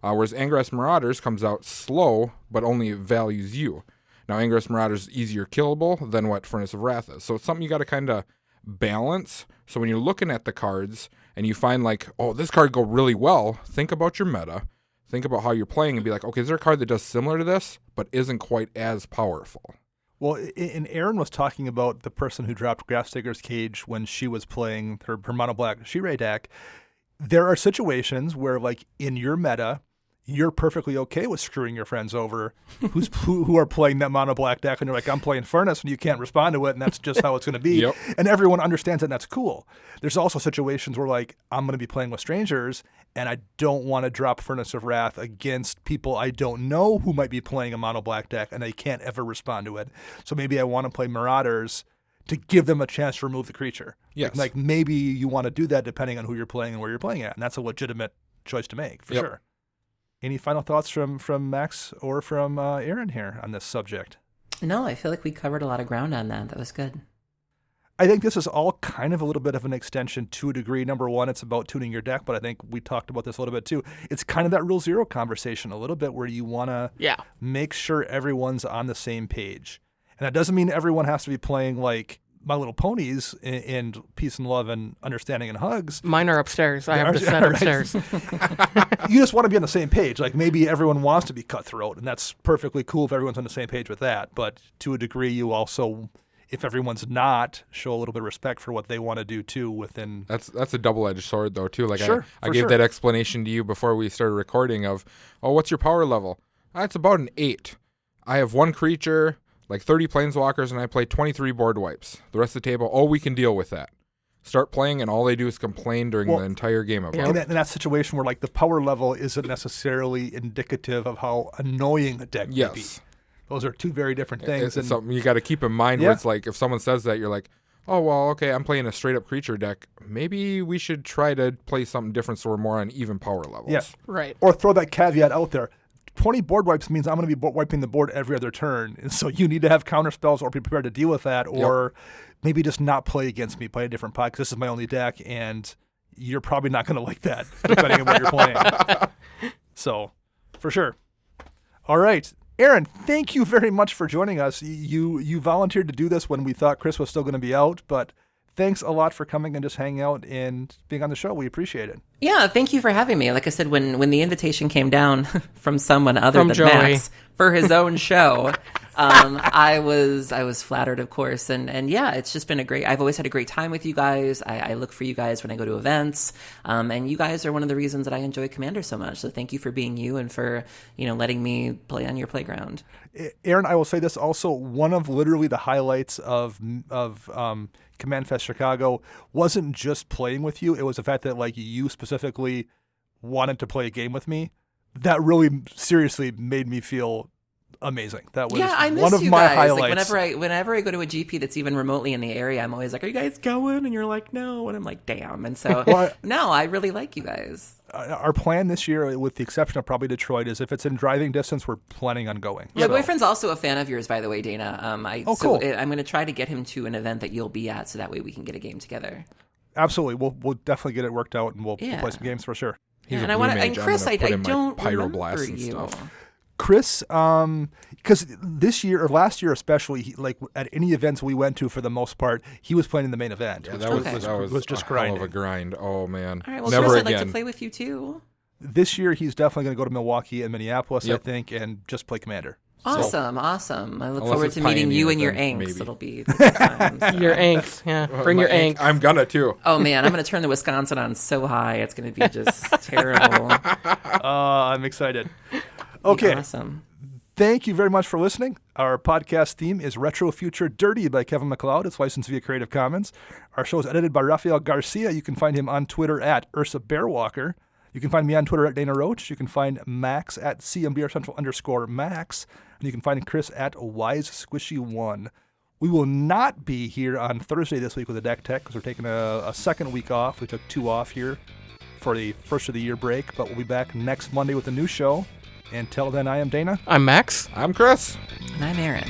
Whereas Angrass Marauders comes out slow, but only values you. Now, Angrass Marauders is easier killable than what Furnace of Wrath is. So it's something you got to kind of balance. So when you're looking at the cards and you find like, oh, this card go really well, think about your meta. Think about how you're playing and be like, okay, is there a card that does similar to this, but isn't quite as powerful? Well, and Erin was talking about the person who dropped Grafstigger's Cage when she was playing her mono black Shirei deck. There are situations where, like, in your meta, you're perfectly okay with screwing your friends over who are playing that mono black deck, and you're like, I'm playing Furnace, and you can't respond to it, and that's just how it's going to be. And everyone understands that, and that's cool. There's also situations where, like, I'm going to be playing with strangers, and I don't want to drop Furnace of Wrath against people I don't know who might be playing a mono black deck, and they can't ever respond to it. So maybe I want to play Marauders to give them a chance to remove the creature. Yes. Like maybe you want to do that depending on who you're playing and where you're playing at, and that's a legitimate choice to make, for sure. Any final thoughts from Max or from Erin here on this subject? No, I feel like we covered a lot of ground on that. That was good. I think this is all kind of a little bit of an extension to a degree. Number one, it's about tuning your deck, but I think we talked about this a little bit too. It's kind of that Rule Zero conversation a little bit where you want to make sure everyone's on the same page. And that doesn't mean everyone has to be playing like My Little Ponies and Peace and Love and Understanding and Hugs. Mine are upstairs. I have the set upstairs. You just want to be on the same page. Like maybe everyone wants to be cutthroat, and that's perfectly cool if everyone's on the same page with that. But to a degree, you also, if everyone's not, show a little bit of respect for what they want to do too within. That's a double-edged sword though too. Like I gave sure. that explanation to you before we started recording of, oh, what's your power level? It's about an 8. I have one creature, like 30 planeswalkers, and I play 23 board wipes. The rest of the table, we can deal with that. Start playing, and all they do is complain during the entire game about it. In that situation where like the power level isn't necessarily indicative of how annoying a deck may be. Those are two very different things. It's something you got to keep in mind where it's like if someone says that, you're like, oh, well, okay, I'm playing a straight-up creature deck. Maybe we should try to play something different so we're more on even power levels. Yeah. Right. Or throw that caveat out there. 20 board wipes means I'm going to be wiping the board every other turn. And so you need to have counter spells or be prepared to deal with that, or maybe just not play against me, play a different pot because this is my only deck, and you're probably not going to like that depending on what you're playing. So, for sure. All right. Erin, thank you very much for joining us. You volunteered to do this when we thought Chris was still going to be out, but thanks a lot for coming and just hanging out and being on the show. We appreciate it. Yeah, thank you for having me. Like I said, when the invitation came down from someone other than Joey. Max for his own show, I was flattered, of course. And yeah, it's just been I've always had a great time with you guys. I look for you guys when I go to events. And you guys are one of the reasons that I enjoy Commander so much. So thank you for being you and for, letting me play on your playground. Erin, I will say this also, one of literally the highlights of Command Fest Chicago wasn't just playing with you. It was the fact that like you specifically wanted to play a game with me. That really seriously made me feel amazing. That was I miss one of you my guys. highlights. Like whenever I go to a GP that's even remotely in the area, I'm always like, "Are you guys going?" And you're like, "No," and I'm like, "Damn!" And so, no, I really like you guys. Our plan this year, with the exception of probably Detroit, is if it's in driving distance, we're planning on going. My boyfriend's also a fan of yours, by the way, Dana. Cool. I'm going to try to get him to an event that you'll be at, so that way we can get a game together. Absolutely, we'll definitely get it worked out, and we'll play some games for sure. He's and a I want to. And mage. Chris, I I'm gonna put in my don't pyroblasts remember and you. stuff. Chris, because this year or last year especially, like at any events we went to, for the most part, he was playing in the main event. Yeah, which that was just a grinding. hell of a grind. Oh man, All right, well, never Chris, again. I'd like to play with you too. This year, he's definitely going to go to Milwaukee and Minneapolis, Yep. I think, and just play Commander. Awesome. I look Unless forward it's to meeting you Pioneer, and your then angst. maybe. It'll be the good times. Your angst, yeah. Bring your angst. I'm gonna too. Oh man, I'm going to turn the Wisconsin on so high. It's going to be just terrible. I'm excited. Okay. Awesome. Thank you very much for listening. Our podcast theme is Retro Future Dirty by Kevin MacLeod. It's licensed via Creative Commons. Our show is edited by Rafael Garcia. You can find him on Twitter at Ursa Bearwalker. You can find me on Twitter at Dana Roach. You can find Max at CMBRCentral_Max. And you can find Chris at WiseSquishy1. We will not be here on Thursday this week with a Deck Tech because we're taking a second week off. We took 2 off here for the first of the year break, but we'll be back next Monday with a new show. Until then, I am Dana. I'm Max. I'm Chris. And I'm Erin.